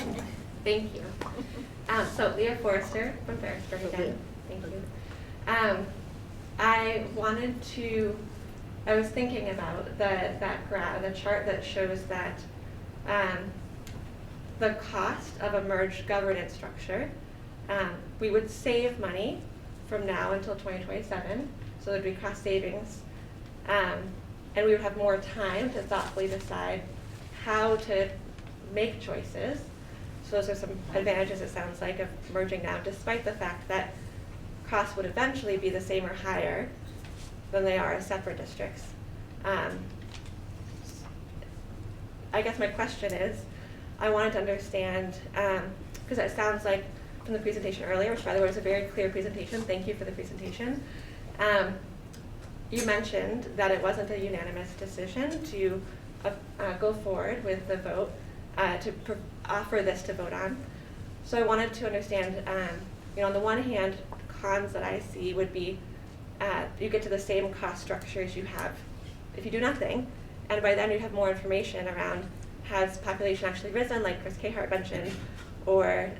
Thank you. So Leah Forrester from Ferrisburg again. Thank you. I was thinking about the chart that shows that the cost of a merged governance structure, we would save money from now until 2027, so there'd be cost savings, and we would have more time to thoughtfully decide how to make choices. So those are some advantages, it sounds like, of merging now, despite the fact that costs would eventually be the same or higher than they are as separate districts. I guess my question is, I wanted to understand, because it sounds like from the presentation earlier, which by the way was a very clear presentation, thank you for the presentation. You mentioned that it wasn't a unanimous decision to go forward with the vote, offer this to vote on. So I wanted to understand, on the one hand, cons that I see would be you get to the same cost structure as you have if you do nothing, and by then you have more information around has population actually risen, like Chris Cahart mentioned, or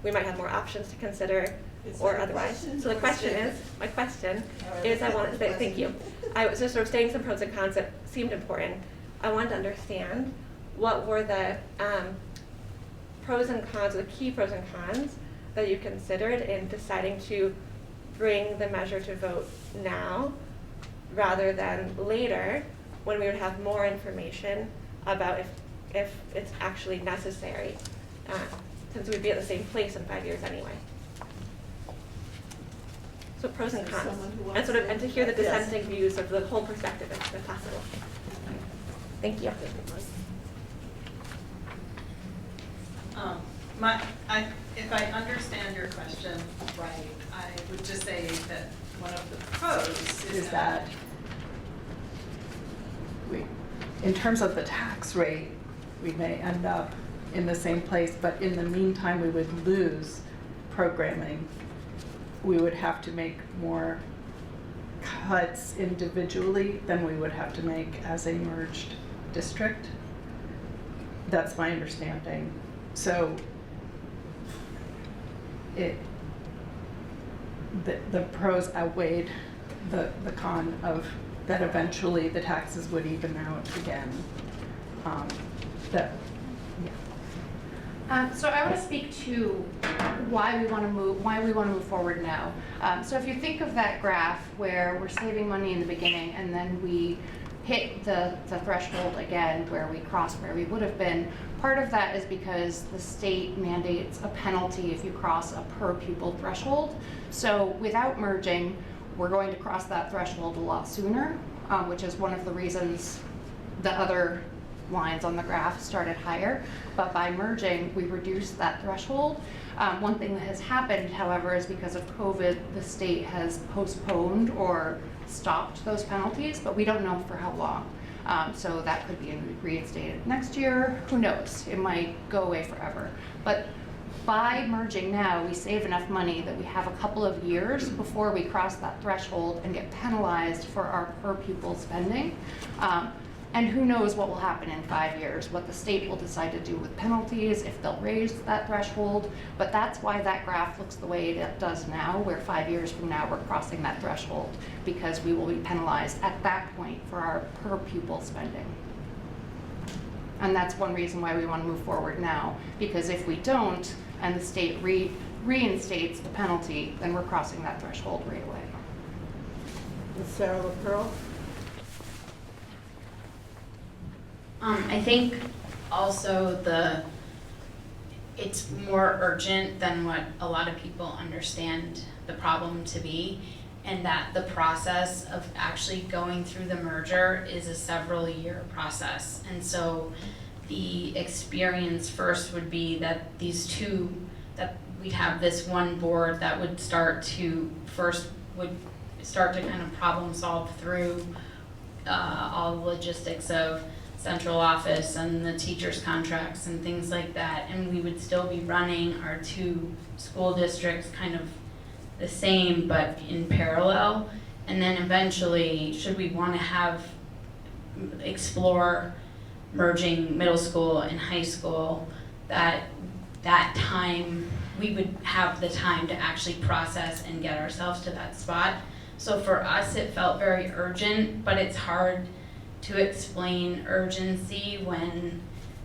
we might have more options to consider, or otherwise. So the question is, my question is, I want to say, thank you. I was just sort of stating some pros and cons that seemed important. I wanted to understand what were the pros and cons, or the key pros and cons that you considered in deciding to bring the measure to vote now rather than later when we would have more information about if it's actually necessary, since we'd be at the same place in 5 years anyway. So pros and cons, and to hear the dissenting views of the whole perspective if possible. Thank you.
If I understand your question right, I would just say that one of the pros is that
in terms of the tax rate, we may end up in the same place, but in the meantime, we would lose programming. We would have to make more cuts individually than we would have to make as a merged district. That's my understanding. So the pros outweighed the con of that eventually the taxes would even out again.
So I want to speak to why we want to move forward now. So if you think of that graph where we're saving money in the beginning and then we hit the threshold again where we cross where we would have been, part of that is because the state mandates a penalty if you cross a per pupil threshold. So without merging, we're going to cross that threshold a lot sooner, which is one of the reasons the other lines on the graph started higher. But by merging, we reduced that threshold. One thing that has happened, however, is because of COVID, the state has postponed or stopped those penalties, but we don't know for how long. So that could be reinstated next year. Who knows? It might go away forever. But by merging now, we save enough money that we have a couple of years before we cross that threshold and get penalized for our per pupil spending. And who knows what will happen in 5 years, what the state will decide to do with penalties, if they'll raise that threshold. But that's why that graph looks the way it does now, where 5 years from now we're crossing that threshold, because we will be penalized at that point for our per pupil spending. And that's one reason why we want to move forward now, because if we don't, and the state reinstates the penalty, then we're crossing that threshold right away.
Ms. Sarah LaPearl?
I think also it's more urgent than what a lot of people understand the problem to be, and that the process of actually going through the merger is a several-year process. And so the experience first would be that that we'd have this one board that would start to kind of problem solve through all the logistics of central office and the teachers' contracts and things like that, and we would still be running our two school districts kind of the same but in parallel. And then eventually, should we want to explore merging middle school and high school, that time we would have the time to actually process and get ourselves to that spot. So for us, it felt very urgent, but it's hard to explain urgency when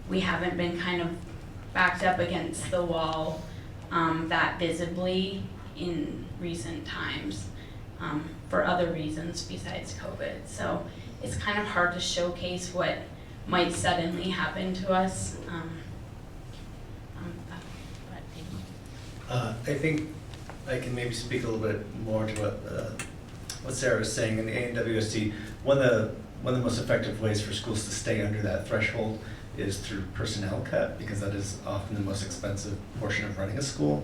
we haven't been kind of backed up against the wall that visibly in recent times for other reasons besides COVID. So it's kind of hard to showcase what might suddenly happen to us.
I think I can maybe speak a little bit more to what Sarah was saying. In the ANWSD, one of the most effective ways for schools to stay under that threshold is through personnel cut, because that is often the most expensive portion of running a school.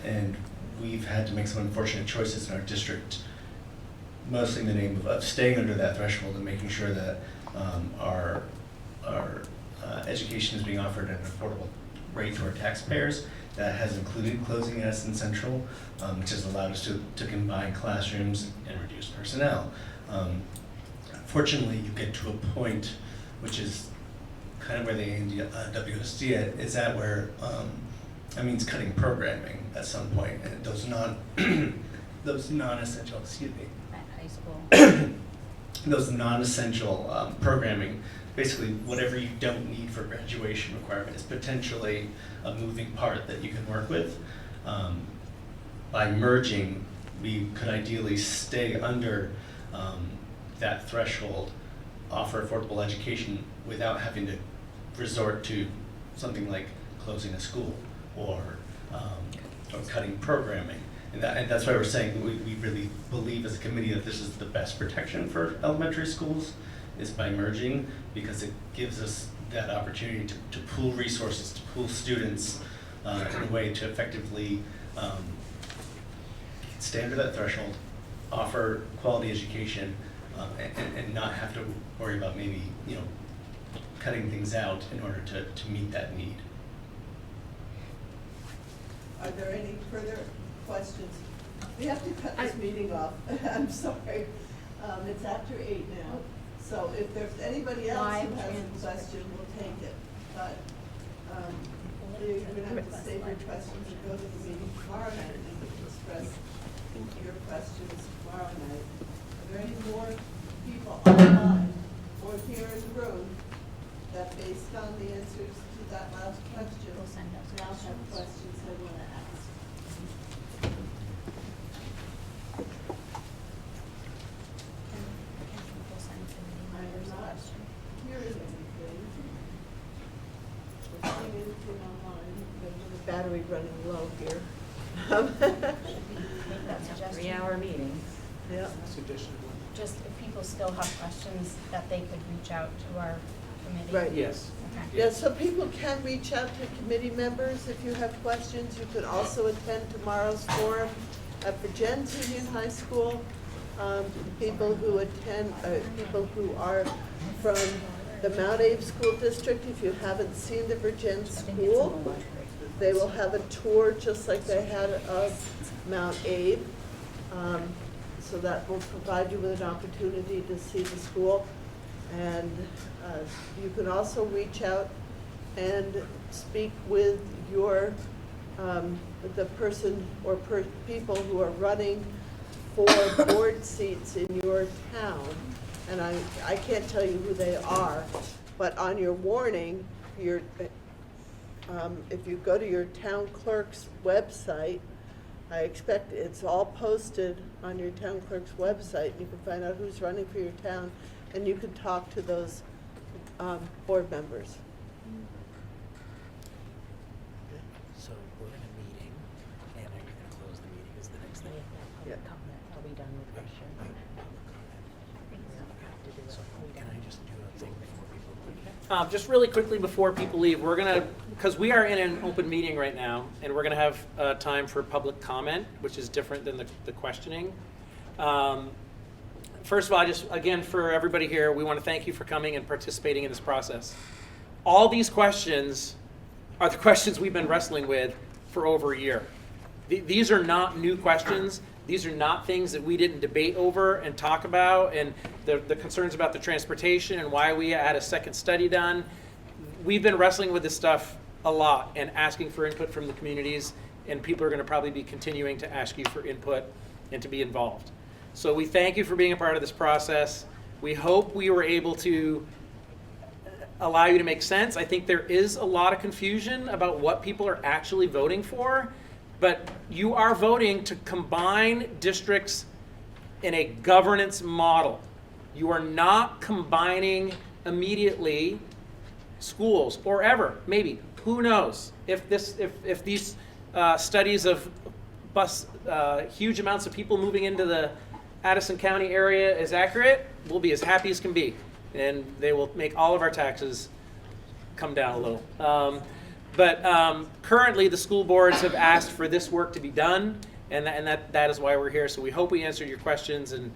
And we've had to make some unfortunate choices in our district, mostly in the name of staying under that threshold and making sure that our education is being offered at an affordable rate to our taxpayers. That has included closing Addison Central, which has allowed us to combine classrooms and reduce personnel. Fortunately, you get to a point which is kind of where the ANWSD is at, where that means cutting programming at some point, and those non-essential, excuse me,
At high school.
those non-essential programming, basically whatever you don't need for graduation requirement is potentially a moving part that you can work with. By merging, we could ideally stay under that threshold, offer affordable education without having to resort to something like closing a school or cutting programming. And that's why we're saying we really believe as a committee that this is the best protection for elementary schools, is by merging, because it gives us that opportunity to pool resources, to pool students in a way to effectively stay under that threshold, offer quality education, and not have to worry about maybe, cutting things out in order to meet that need.
Are there any further questions? We have to cut this meeting off. I'm sorry. It's after 8 now. So if there's anybody else who has a question, we'll take it. But you're going to have to save your questions and go to the meeting tomorrow night and express your questions tomorrow night. Are there any more people online or here in the room that, based on the answers to that last question, now have questions they want to ask? I am not hearing anything. We're seeing anything online. The battery running low here.
That's a 3-hour meeting.
Yeah.
Just if people still have questions, that they could reach out to our committee.
Right.
Yes.
Okay.
Yeah, so people can reach out to committee members if you have questions. You could also attend tomorrow's forum at Virgins Union High School. People who attend, people who are from the Mount Abe School District, if you haven't seen the Virgins School, they will have a tour just like they had of Mount Abe. So that will provide you with an opportunity to see the school. And you can also reach out and speak with your, the person or people who are running for board seats in your town. And I can't tell you who they are, but on your warning, if you go to your town clerk's website, I expect it's all posted on your town clerk's website. You can find out who's running for your town, and you can talk to those board members.
So we're in a meeting, and are you going to close the meeting is the next thing?
Yeah. Are we done with questions?
So can I just do a thing before people leave? Just really quickly before people leave, we're going to, because we are in an open meeting right now, and we're going to have time for public comment, which is different than the questioning. First of all, just again, for everybody here, we want to thank you for coming and participating in this process. All these questions are the questions we've been wrestling with for over a year. These are not new questions. These are not things that we didn't debate over and talk about, and the concerns about the transportation and why we had a second study done. We've been wrestling with this stuff a lot and asking for input from the communities, and people are going to probably be continuing to ask you for input and to be involved. So we thank you for being a part of this process. We hope we were able to allow you to make sense. I think there is a lot of confusion about what people are actually voting for, but you are voting to combine districts in a governance model. You are not combining immediately schools or ever, maybe, who knows, if these studies of huge amounts of people moving into the Addison County area is accurate, we'll be as happy as can be, and they will make all of our taxes come down a little. But currently the school boards have asked for this work to be done, and that is why we're here. So we hope we answered your questions and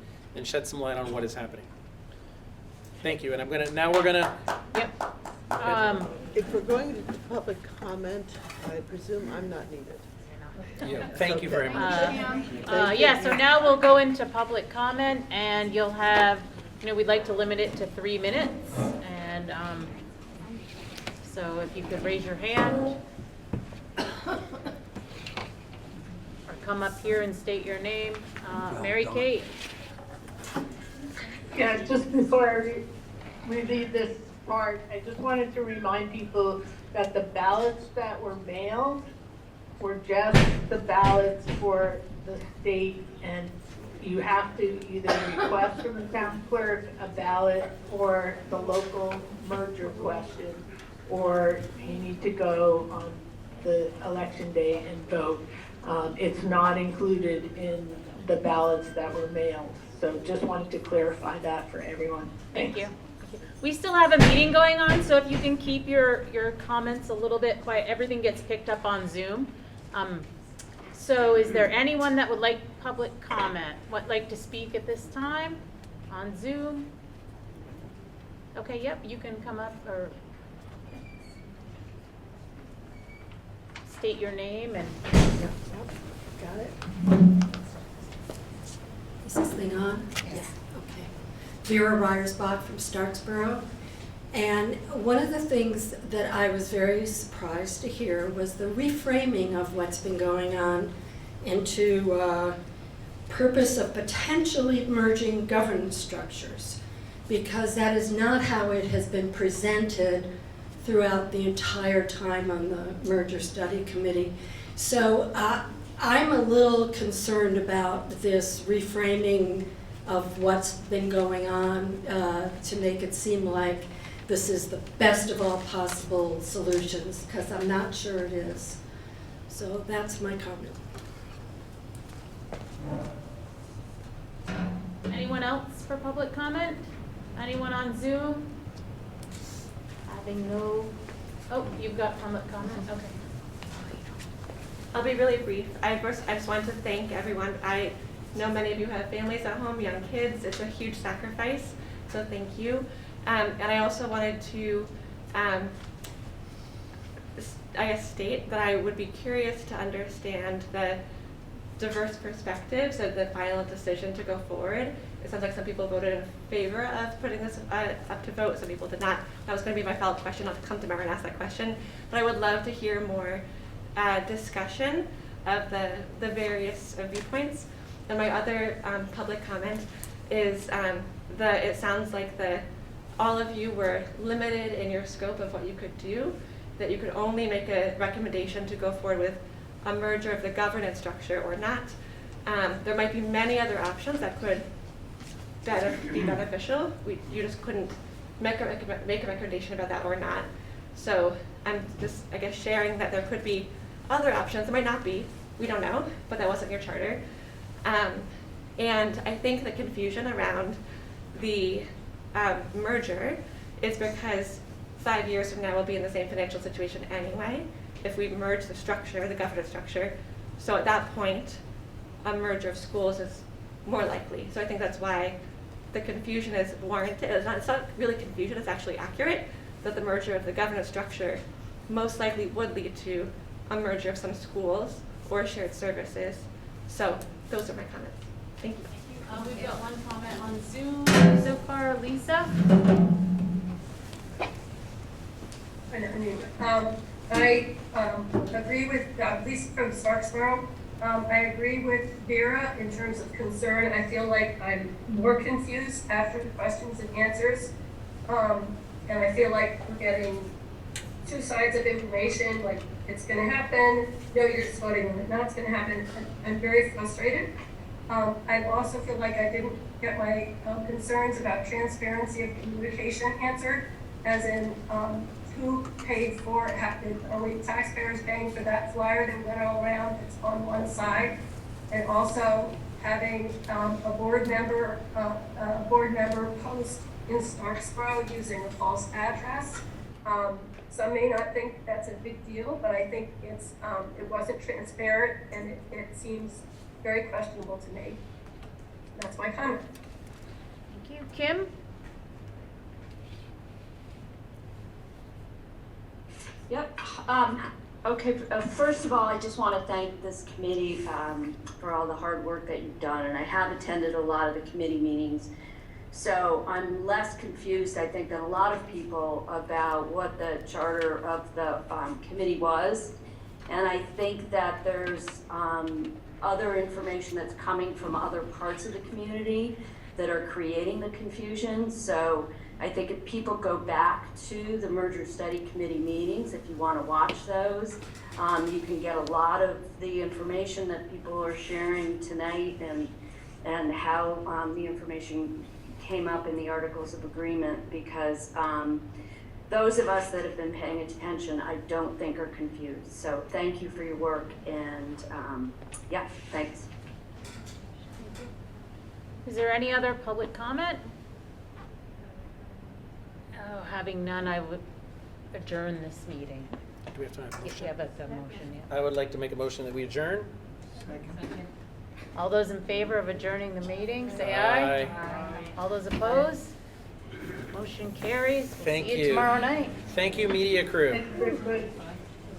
shed some light on what is happening. Thank you, and we're gonna.
Yep.
if we're going to public comment, I presume I'm not needed.
Yeah, thank you very much.
Yeah, so now we'll go into public comment, and you'll have, we'd like to limit it to 3 minutes, and so if you could raise your hand, or come up here and state your name. Mary Kate.
Yeah, just before we leave this part, I just wanted to remind people that the ballots that were mailed were just the ballots for the state, and you have to either request from the town clerk a ballot for the local merger question, or you need to go on the election day and vote. It's not included in the ballots that were mailed. So just wanted to clarify that for everyone.
Thank you. We still have a meeting going on, so if you can keep your comments a little bit quiet, everything gets picked up on Zoom. So is there anyone that would like public comment, would like to speak at this time on Zoom? Okay, yep, you can come up or state your name and.
Yep, got it.
Is this thing on? Yes. Okay. Vera Ryersbach from Starksboro. And one of the things that I was very surprised to hear was the reframing of what's been going on into purpose of potentially merging governance structures, because that is not how it has been presented throughout the entire time on the Merger Study Committee. So I'm a little concerned about this reframing of what's been going on to make it seem like this is the best of all possible solutions, because I'm not sure it is. So that's my comment.
Anyone else for public comment? Anyone on Zoom? Having no, oh, you've got public comment, okay.
I'll be really brief. I just wanted to thank everyone. I know many of you have families at home, young kids. It's a huge sacrifice, so thank you. And I also wanted to, I guess, state that I would be curious to understand the diverse perspectives of the final decision to go forward. It sounds like some people voted in favor of putting this up to vote, some people did not. That was going to be my follow-up question. I'll come tomorrow and ask that question. But I would love to hear more discussion of the various viewpoints. And my other public comment is it sounds like all of you were limited in your scope of what you could do, that you could only make a recommendation to go forward with a merger of the governance structure or not. There might be many other options that could be beneficial. You just couldn't make a recommendation about that or not. So I'm just, I guess, sharing that there could be other options. There might not be. We don't know, but that wasn't your charter. And I think the confusion around the merger is because 5 years from now we'll be in the same financial situation anyway if we merge the structure, the governance structure. So at that point, a merger of schools is more likely. So I think that's why the confusion is warranted. It's not really confusion, it's actually accurate, that the merger of the governance structure most likely would lead to a merger of some schools or shared services. So those are my comments. Thank you.
We've got one comment on Zoom so far. Lisa?
I agree with Lisa from Starksboro. I agree with Vera in terms of concern. I feel like I'm more confused after the questions and answers. And I feel like we're getting two sides of information, like it's going to happen, no, you're just voting on it, no, it's going to happen. I'm very frustrated. I also feel like I didn't get my concerns about transparency of communication answered, as in who paid for it, are we taxpayers paying for that flyer that went all around, it's on one side, and also having a board member post in Starksboro using a false address. Some may not think that's a big deal, but I think it wasn't transparent, and it seems very questionable to me. That's my comment.
Thank you. Kim?
Okay, first of all, I just want to thank this committee for all the hard work that you've done, and I have attended a lot of the committee meetings. So I'm less confused, I think, than a lot of people about what the charter of the committee was. And I think that there's other information that's coming from other parts of the community that are creating the confusion. So I think if people go back to the Merger Study Committee meetings, if you want to watch those, you can get a lot of the information that people are sharing tonight and how the information came up in the Articles of Agreement, because those of us that have been paying attention, I don't think are confused. So thank you for your work, and yeah, thanks.
Is there any other public comment? Oh, having none, I would adjourn this meeting.
Do we have time for a motion?
Yeah, but the motion, yeah.
I would like to make a motion that we adjourn.
All those in favor of adjourning the meeting, say aye.
Aye.
All those opposed? Motion carries. We'll
Thank
see
you.
you tomorrow night.
Thank you, media crew.
Good.